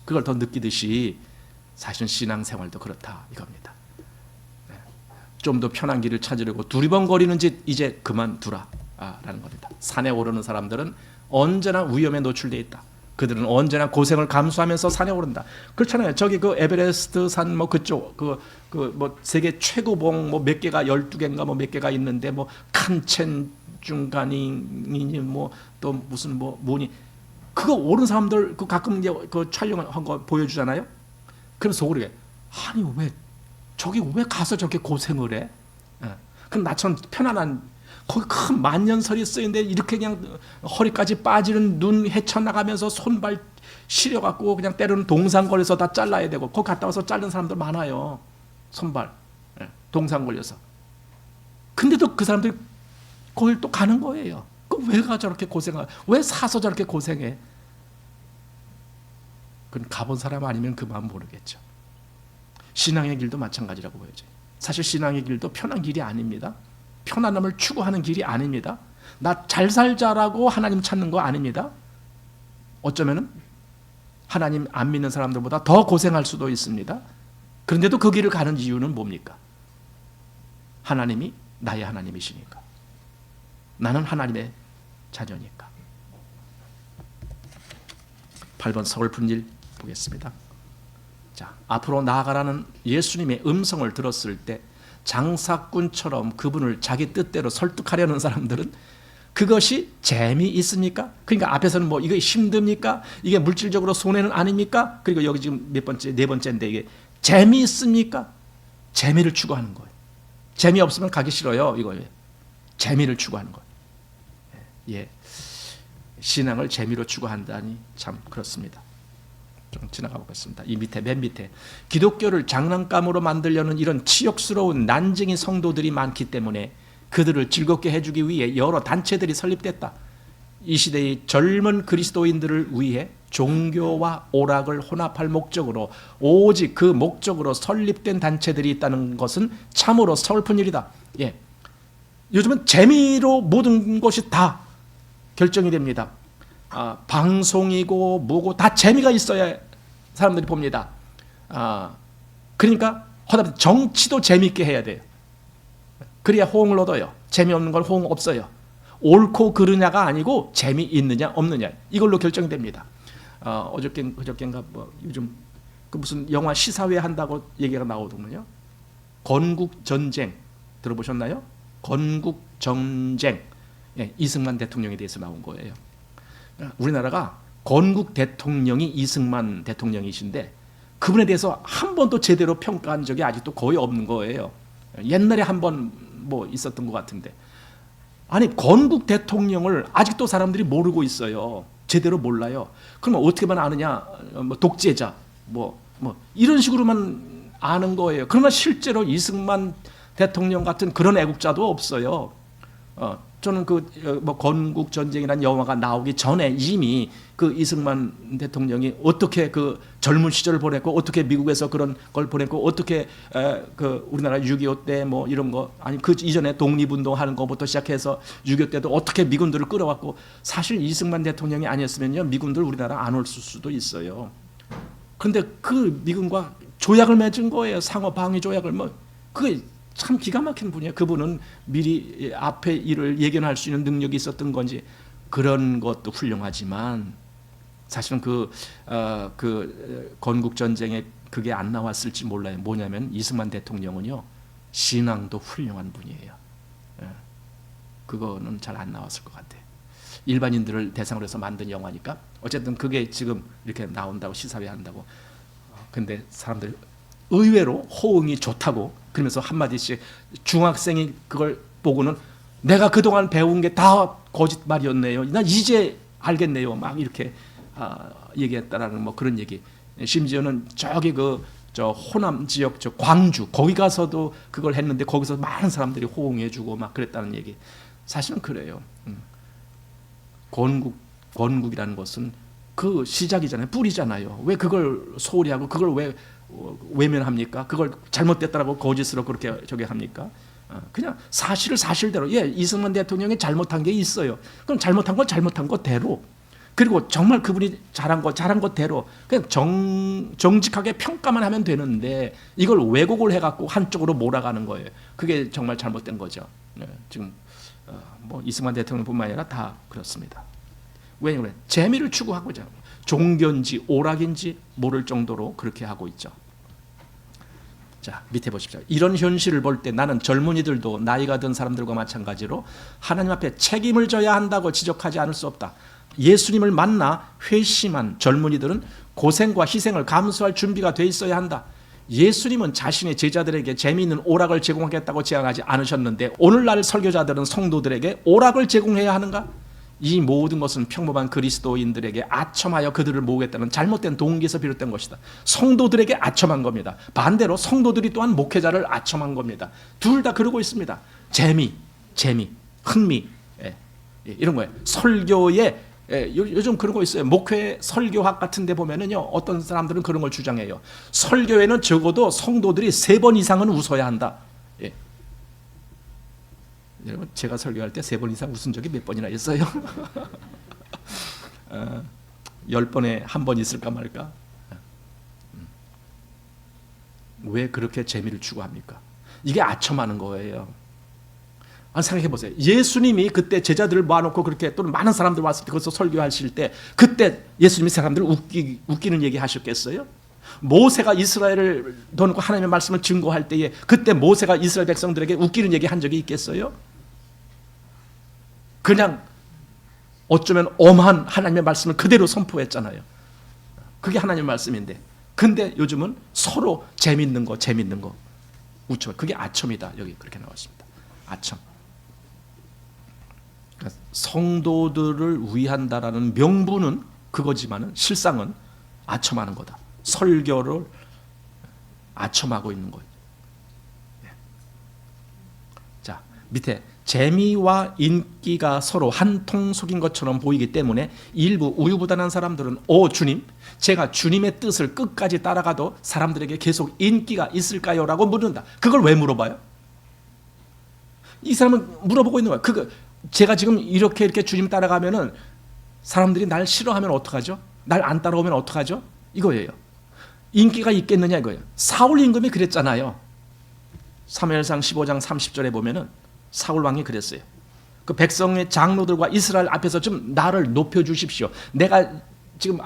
그걸 더 느끼듯이 사실은 신앙생활도 그렇다 이겁니다. 좀 더 편한 길을 찾으려고 두리번거리는 짓 이제 그만두라 라는 겁니다. 산에 오르는 사람들은 언제나 위험에 노출되어 있다. 그들은 언제나 고생을 감수하면서 산에 오른다. 그렇잖아요. 저기 그 에베레스트 산 뭐 그쪽 뭐 세계 최고봉 뭐 몇 개가 12개인가 뭐 몇 개가 있는데 뭐 칸첸 중간이니 뭐 또 무슨 뭐 뭐니 그거 오른 사람들 그 가끔 이제 그 촬영한 거 보여주잖아요. 그럼 속으로 아니 왜 저기 왜 가서 저렇게 고생을 해? 그럼 나처럼 편안한 거기 큰 만년설이 쓰인데 이렇게 그냥 허리까지 빠지는 눈 헤쳐나가면서 손발 시려갖고 그냥 때로는 동상 걸려서 다 잘라야 되고 거기 갔다 와서 자른 사람들 많아요. 손발 동상 걸려서. 근데도 그 사람들이 거길 또 가는 거예요. 왜 가 저렇게 고생하? 왜 사서 저렇게 고생해? 그건 가본 사람 아니면 그 마음 모르겠죠. 신앙의 길도 마찬가지라고 보여져요. 사실 신앙의 길도 편한 길이 아닙니다. 편안함을 추구하는 길이 아닙니다. 나 잘 살자라고 하나님 찾는 거 아닙니다. 어쩌면은 하나님 안 믿는 사람들보다 더 고생할 수도 있습니다. 그런데도 그 길을 가는 이유는 뭡니까? 하나님이 나의 하나님이시니까. 나는 하나님의 자녀니까. 8번 서글픈 일 보겠습니다. 자, 앞으로 나아가라는 예수님의 음성을 들었을 때 장사꾼처럼 그분을 자기 뜻대로 설득하려는 사람들은 그것이 재미있습니까? 그러니까 앞에서는 뭐 이게 힘듭니까? 이게 물질적으로 손해는 아닙니까? 그리고 여기 지금 몇 번째, 네 번째인데 이게 재미있습니까? 재미를 추구하는 거예요. 재미없으면 가기 싫어요. 이거예요. 재미를 추구하는 거예요. 예. 신앙을 재미로 추구한다니 참 그렇습니다. 좀 지나가 보겠습니다. 이 밑에 맨 밑에 기독교를 장난감으로 만들려는 이런 치욕스러운 난쟁이 성도들이 많기 때문에 그들을 즐겁게 해주기 위해 여러 단체들이 설립됐다. 이 시대의 젊은 그리스도인들을 위해 종교와 오락을 혼합할 목적으로 오직 그 목적으로 설립된 단체들이 있다는 것은 참으로 서글픈 일이다. 예. 요즘은 재미로 모든 것이 다 결정이 됩니다. 방송이고 뭐고 다 재미가 있어야 사람들이 봅니다. 그러니까 허다비 정치도 재미있게 해야 돼요. 그래야 호응을 얻어요. 재미없는 걸 호응 없어요. 옳고 그르냐가 아니고 재미있느냐 없느냐 이걸로 결정이 됩니다. 그저께인가 뭐 요즘 그 무슨 영화 시사회 한다고 얘기가 나오더군요. 건국 전쟁 들어보셨나요? 건국 전쟁. 예, 이승만 대통령에 대해서 나온 거예요. 우리나라가 건국 대통령이 이승만 대통령이신데 그분에 대해서 한 번도 제대로 평가한 적이 아직도 거의 없는 거예요. 옛날에 한 번 뭐 있었던 것 같은데. 아니 건국 대통령을 아직도 사람들이 모르고 있어요. 제대로 몰라요. 그러면 어떻게만 아느냐? 뭐 독재자, 뭐 이런 식으로만 아는 거예요. 그러나 실제로 이승만 대통령 같은 그런 애국자도 없어요. 저는 뭐 건국 전쟁이라는 영화가 나오기 전에 이미 그 이승만 대통령이 어떻게 그 젊은 시절을 보냈고 어떻게 미국에서 그런 걸 보냈고 어떻게 그 우리나라 6.25 때 뭐 이런 거 아니 그 이전에 독립운동하는 것부터 시작해서 6.25 때도 어떻게 미군들을 끌어왔고 사실 이승만 대통령이 아니었으면요 미군들 우리나라 안 올 수도 있어요. 그런데 그 미군과 조약을 맺은 거예요. 상호 방위 조약을 뭐 그게 참 기가 막힌 분이에요. 그분은 미리 앞에 일을 예견할 수 있는 능력이 있었던 건지 그런 것도 훌륭하지만 사실은 그 건국 전쟁에 그게 안 나왔을지 몰라요. 뭐냐면 이승만 대통령은요 신앙도 훌륭한 분이에요. 그거는 잘 안 나왔을 것 같아요. 일반인들을 대상으로 해서 만든 영화니까 어쨌든 그게 지금 이렇게 나온다고 시사회 한다고. 근데 사람들 의외로 호응이 좋다고 그러면서 한마디씩 중학생이 그걸 보고는 내가 그동안 배운 게 다 거짓말이었네요. 나 이제 알겠네요. 막 이렇게 얘기했다라는 뭐 그런 얘기. 심지어는 저기 저 호남 지역 저 광주 거기 가서도 그걸 했는데 거기서 많은 사람들이 호응해주고 막 그랬다는 얘기. 사실은 그래요. 건국이라는 것은 그 시작이잖아요. 뿌리잖아요. 왜 그걸 소홀히 하고 그걸 왜 외면합니까? 그걸 잘못됐다라고 거짓으로 그렇게 저기 합니까? 그냥 사실을 사실대로 이승만 대통령이 잘못한 게 있어요. 그럼 잘못한 건 잘못한 것대로 그리고 정말 그분이 잘한 것대로 그냥 정직하게 평가만 하면 되는데 이걸 왜곡을 해갖고 한쪽으로 몰아가는 거예요. 그게 정말 잘못된 거죠. 지금 뭐 이승만 대통령뿐만 아니라 다 그렇습니다. 왜냐면 재미를 추구하고자 종교인지 오락인지 모를 정도로 그렇게 하고 있죠. 자, 밑에 보십시오. 이런 현실을 볼 때 나는 젊은이들도 나이가 든 사람들과 마찬가지로 하나님 앞에 책임을 져야 한다고 지적하지 않을 수 없다. 예수님을 만나 회심한 젊은이들은 고생과 희생을 감수할 준비가 돼 있어야 한다. 예수님은 자신의 제자들에게 재미있는 오락을 제공하겠다고 제안하지 않으셨는데 오늘날 설교자들은 성도들에게 오락을 제공해야 하는가? 이 모든 것은 평범한 그리스도인들에게 아첨하여 그들을 모으겠다는 잘못된 동기에서 비롯된 것이다. 성도들에게 아첨한 겁니다. 반대로 성도들이 또한 목회자를 아첨한 겁니다. 둘 다 그러고 있습니다. 재미, 흥미 이런 거예요. 설교에 요즘 그런 거 있어요. 목회 설교학 같은 데 보면은요 어떤 사람들은 그런 걸 주장해요. 설교에는 적어도 성도들이 3번 이상은 웃어야 한다. 여러분 제가 설교할 때 3번 이상 웃은 적이 몇 번이나 있어요? 10번에 한 번 있을까 말까? 왜 그렇게 재미를 추구합니까? 이게 아첨하는 거예요. 생각해 보세요. 예수님이 그때 제자들을 모아놓고 그렇게 또는 많은 사람들 왔을 때 거기서 설교하실 때 그때 예수님이 사람들을 웃기는 얘기 하셨겠어요? 모세가 이스라엘을 도놓고 하나님의 말씀을 증거할 때에 그때 모세가 이스라엘 백성들에게 웃기는 얘기 한 적이 있겠어요? 그냥 어쩌면 엄한 하나님의 말씀을 그대로 선포했잖아요. 그게 하나님의 말씀인데 근데 요즘은 서로 재밌는 거 웃죠. 그게 아첨이다. 여기 그렇게 나왔습니다. 아첨. 그러니까 성도들을 위한다라는 명분은 그거지만은 실상은 아첨하는 거다. 설교를 아첨하고 있는 거예요. 자, 밑에 재미와 인기가 서로 한 통 속인 것처럼 보이기 때문에 일부 우유부단한 사람들은 주님, 제가 주님의 뜻을 끝까지 따라가도 사람들에게 계속 인기가 있을까요? 라고 묻는다. 그걸 왜 물어봐요? 이 사람은 물어보고 있는 거야. 제가 지금 이렇게 주님 따라가면은 사람들이 날 싫어하면 어떡하죠? 날 안 따라오면 어떡하죠? 이거예요. 인기가 있겠느냐 이거예요. 사울 임금이 그랬잖아요. 사무엘상 15장 30절에 보면은 사울 왕이 그랬어요. 그 백성의 장로들과 이스라엘 앞에서 좀 나를 높여주십시오. 내가 지금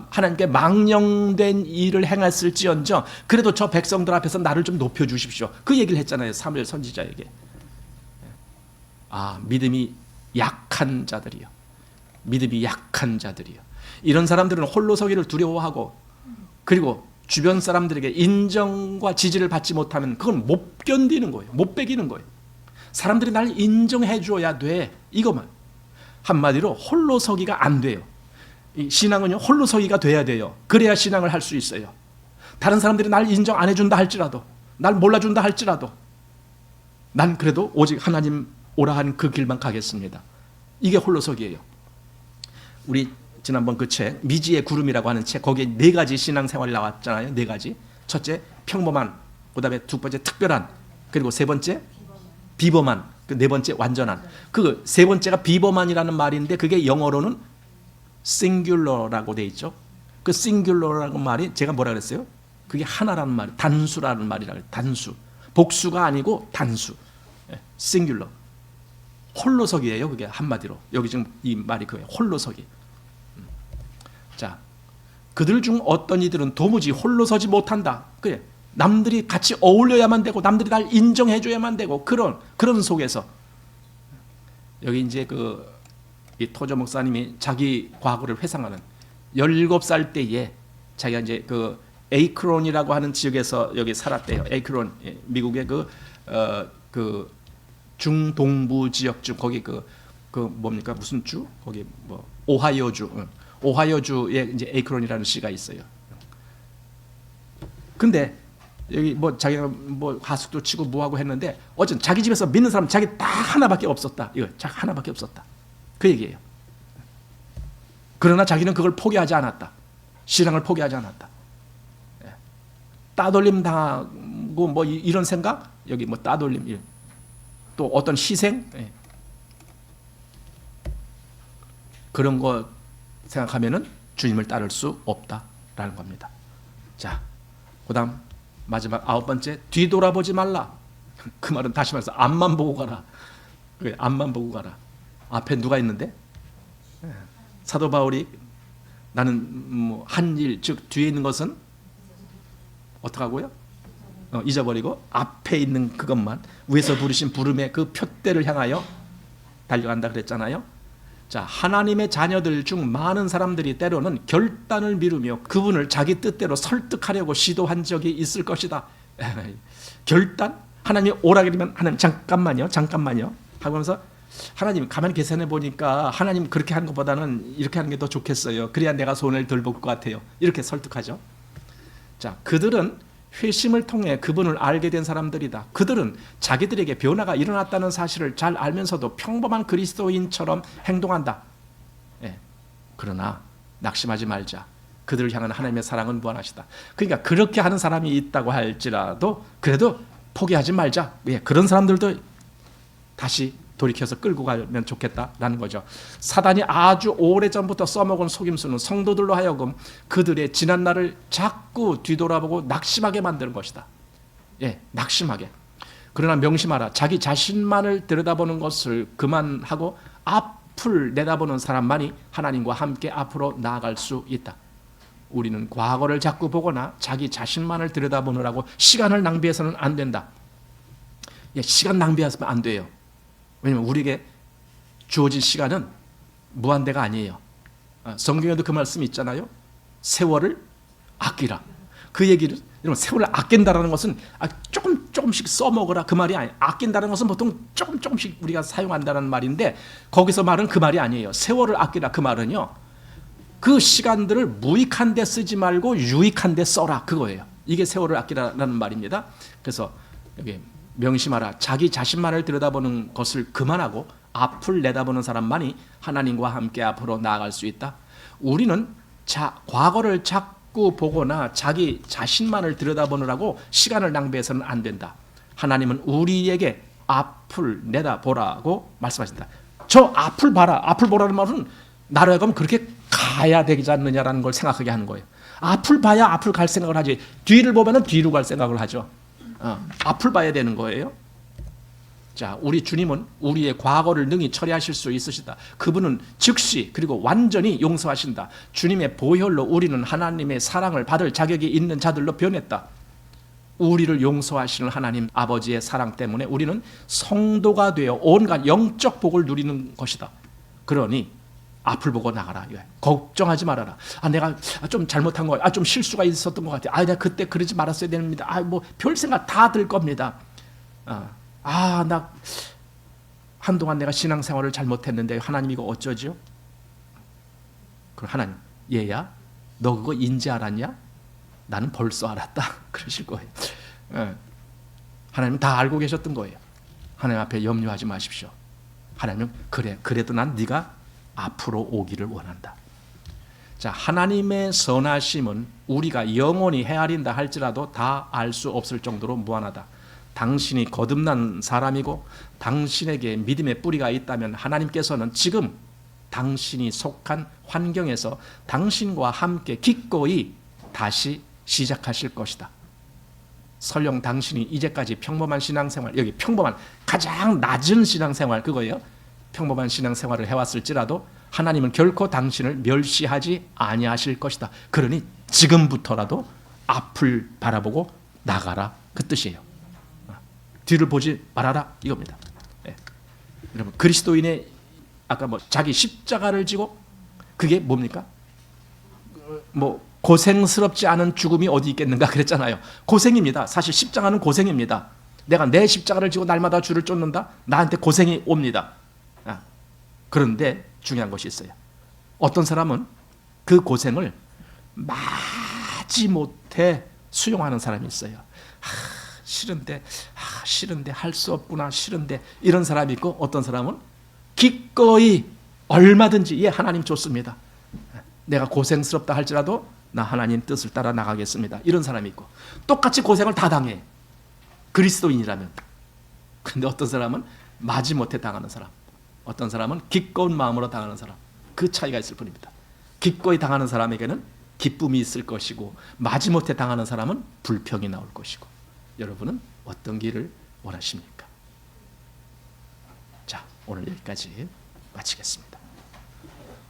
하나님께 망령된 일을 행했을지언정 그래도 저 백성들 앞에서 나를 좀 높여주십시오. 그 얘기를 했잖아요. 사무엘 선지자에게. 믿음이 약한 자들이요. 이런 사람들은 홀로 서기를 두려워하고 그리고 주변 사람들에게 인정과 지지를 받지 못하면 그건 못 견디는 거예요. 못 배기는 거예요. 사람들이 날 인정해 줘야 돼. 이것만. 한마디로 홀로 서기가 안 돼요. 이 신앙은요, 홀로 서기가 돼야 돼요. 그래야 신앙을 할 수 있어요. 다른 사람들이 날 인정 안 해준다 할지라도, 날 몰라준다 할지라도 난 그래도 오직 하나님 오라 한 그 길만 가겠습니다. 이게 홀로서기예요. 우리 지난번 그 책 미지의 구름이라고 하는 책, 거기에 4가지 신앙생활이 나왔잖아요. 4가지. 첫째 평범한, 그 다음에 2번째 특별한, 그리고 3번째 비범한, 그 4번째 완전한. 그 3번째가 비범한이라는 말인데 그게 영어로는 singular라고 돼 있죠. 그 singular라는 말이 제가 뭐라 그랬어요? 그게 하나라는 말, 단수라는 말이라 그래요. 단수. 복수가 아니고 단수. singular. 홀로서기예요. 그게 한마디로. 여기 지금 이 말이 그거예요. 홀로서기. 자, 그들 중 어떤 이들은 도무지 홀로 서지 못한다. 그래. 남들이 같이 어울려야만 되고 남들이 날 인정해 줘야만 되고 그런 속에서 여기 이제 이 토저 목사님이 자기 과거를 회상하는 17살 때에 자기가 이제 그 에이크론이라고 하는 지역에서 여기 살았대요. 에이크론, 미국의 그 중동부 지역 중 거기 그 뭡니까 무슨 주? 거기 뭐 오하이오주, 오하이오주에 이제 에이크론이라는 시가 있어요. 근데 여기 뭐 자기가 뭐 하숙도 치고 뭐하고 했는데 어쨌든 자기 집에서 믿는 사람 자기 딱 하나밖에 없었다. 이거 딱 하나밖에 없었다. 그 얘기예요. 그러나 자기는 그걸 포기하지 않았다. 신앙을 포기하지 않았다. 따돌림 당하고 뭐 이런 생각, 여기 뭐 따돌림, 또 어떤 희생, 그런 거 생각하면은 주님을 따를 수 없다라는 겁니다. 자, 그다음 마지막 9번째, 뒤돌아보지 말라. 그 말은 다시 말해서 앞만 보고 가라. 그래, 앞만 보고 가라. 앞에 누가 있는데? 사도 바울이 나는 뭐 한 일, 즉 뒤에 있는 것은 어떡하고요? 잊어버리고 앞에 있는 그것만, 위에서 부르신 부름의 그 표대를 향하여 달려간다 그랬잖아요. 자, 하나님의 자녀들 중 많은 사람들이 때로는 결단을 미루며 그분을 자기 뜻대로 설득하려고 시도한 적이 있을 것이다. 결단? 하나님이 오라 그러면 하나님 잠깐만요 하면서 하나님 가만히 계산해 보니까 하나님 그렇게 하는 것보다는 이렇게 하는 게 더 좋겠어요. 그래야 내가 손해를 덜 볼 것 같아요. 이렇게 설득하죠. 자, 그들은 회심을 통해 그분을 알게 된 사람들이다. 그들은 자기들에게 변화가 일어났다는 사실을 잘 알면서도 평범한 그리스도인처럼 행동한다. 그러나 낙심하지 말자. 그들을 향한 하나님의 사랑은 무한하시다. 그러니까 그렇게 하는 사람이 있다고 할지라도 그래도 포기하지 말자. 그런 사람들도 다시 돌이켜서 끌고 가면 좋겠다라는 거죠. 사단이 아주 오래전부터 써먹은 속임수는 성도들로 하여금 그들의 지난 날을 자꾸 뒤돌아보고 낙심하게 만드는 것이다. 낙심하게. 그러나 명심하라. 자기 자신만을 들여다보는 것을 그만하고 앞을 내다보는 사람만이 하나님과 함께 앞으로 나아갈 수 있다. 우리는 과거를 자꾸 보거나 자기 자신만을 들여다보느라고 시간을 낭비해서는 안 된다. 시간 낭비하면 안 돼요. 왜냐하면 우리에게 주어진 시간은 무한대가 아니에요. 성경에도 그 말씀이 있잖아요. 세월을 아끼라. 그 얘기를, 여러분, 세월을 아낀다라는 것은 조금씩 써먹으라 그 말이 아니에요. 아낀다는 것은 보통 조금씩 우리가 사용한다는 말인데 거기서 말은 그 말이 아니에요. 세월을 아끼라 그 말은요, 그 시간들을 무익한 데 쓰지 말고 유익한 데 써라, 그거예요. 이게 세월을 아끼라는 말입니다. 그래서 여기 명심하라. 자기 자신만을 들여다보는 것을 그만하고 앞을 내다보는 사람만이 하나님과 함께 앞으로 나아갈 수 있다. 우리는 과거를 자꾸 보거나 자기 자신만을 들여다보느라고 시간을 낭비해서는 안 된다. 하나님은 우리에게 앞을 내다보라고 말씀하신다. 저 앞을 봐라. 앞을 보라는 말은 나로 하여금 그렇게 가야 되지 않느냐라는 걸 생각하게 하는 거예요. 앞을 봐야 앞을 갈 생각을 하지. 뒤를 보면 뒤로 갈 생각을 하죠. 앞을 봐야 되는 거예요. 자, 우리 주님은 우리의 과거를 능히 처리하실 수 있으시다. 그분은 즉시 그리고 완전히 용서하신다. 주님의 보혈로 우리는 하나님의 사랑을 받을 자격이 있는 자들로 변했다. 우리를 용서하시는 하나님 아버지의 사랑 때문에 우리는 성도가 되어 온갖 영적 복을 누리는 것이다. 그러니 앞을 보고 나가라. 이거야. 걱정하지 말아라. 내가 좀 잘못한 거, 좀 실수가 있었던 것 같아. 내가 그때 그러지 말았어야 됩니다. 뭐 별 생각 다 들 겁니다. 나 한동안 내가 신앙생활을 잘못했는데 하나님 이거 어쩌죠? 그럼 하나님, 얘야, 너 그거 인지 알았냐? 나는 벌써 알았다. 그러실 거예요. 하나님은 다 알고 계셨던 거예요. 하나님 앞에 염려하지 마십시오. 하나님은 그래도 난 네가 앞으로 오기를 원한다. 자, 하나님의 선하심은 우리가 영원히 헤아린다 할지라도 다 알 수 없을 정도로 무한하다. 당신이 거듭난 사람이고 당신에게 믿음의 뿌리가 있다면 하나님께서는 지금 당신이 속한 환경에서 당신과 함께 기꺼이 다시 시작하실 것이다. 설령 당신이 이제까지 평범한 신앙생활, 여기 평범한 가장 낮은 신앙생활 그거예요. 평범한 신앙생활을 해왔을지라도 하나님은 결코 당신을 멸시하지 아니하실 것이다. 그러니 지금부터라도 앞을 바라보고 나가라 그 뜻이에요. 뒤를 보지 말아라 이겁니다. 여러분 그리스도인의 아까 자기 십자가를 지고 그게 뭡니까? 고생스럽지 않은 죽음이 어디 있겠는가 그랬잖아요. 고생입니다. 사실 십자가는 고생입니다. 내가 내 십자가를 지고 날마다 주를 쫓는다? 나한테 고생이 옵니다. 그런데 중요한 것이 있어요. 어떤 사람은 그 고생을 마지못해 수용하는 사람이 있어요. 싫은데 할 수 없구나. 싫은데 이런 사람이 있고 어떤 사람은 기꺼이 얼마든지 하나님 좋습니다. 내가 고생스럽다 할지라도 나 하나님 뜻을 따라 나가겠습니다. 이런 사람이 있고 똑같이 고생을 다 당해. 그리스도인이라면. 그런데 어떤 사람은 마지못해 당하는 사람. 어떤 사람은 기꺼운 마음으로 당하는 사람. 그 차이가 있을 뿐입니다. 기꺼이 당하는 사람에게는 기쁨이 있을 것이고 마지못해 당하는 사람은 불평이 나올 것이고 여러분은 어떤 길을 원하십니까? 자, 오늘 여기까지 마치겠습니다.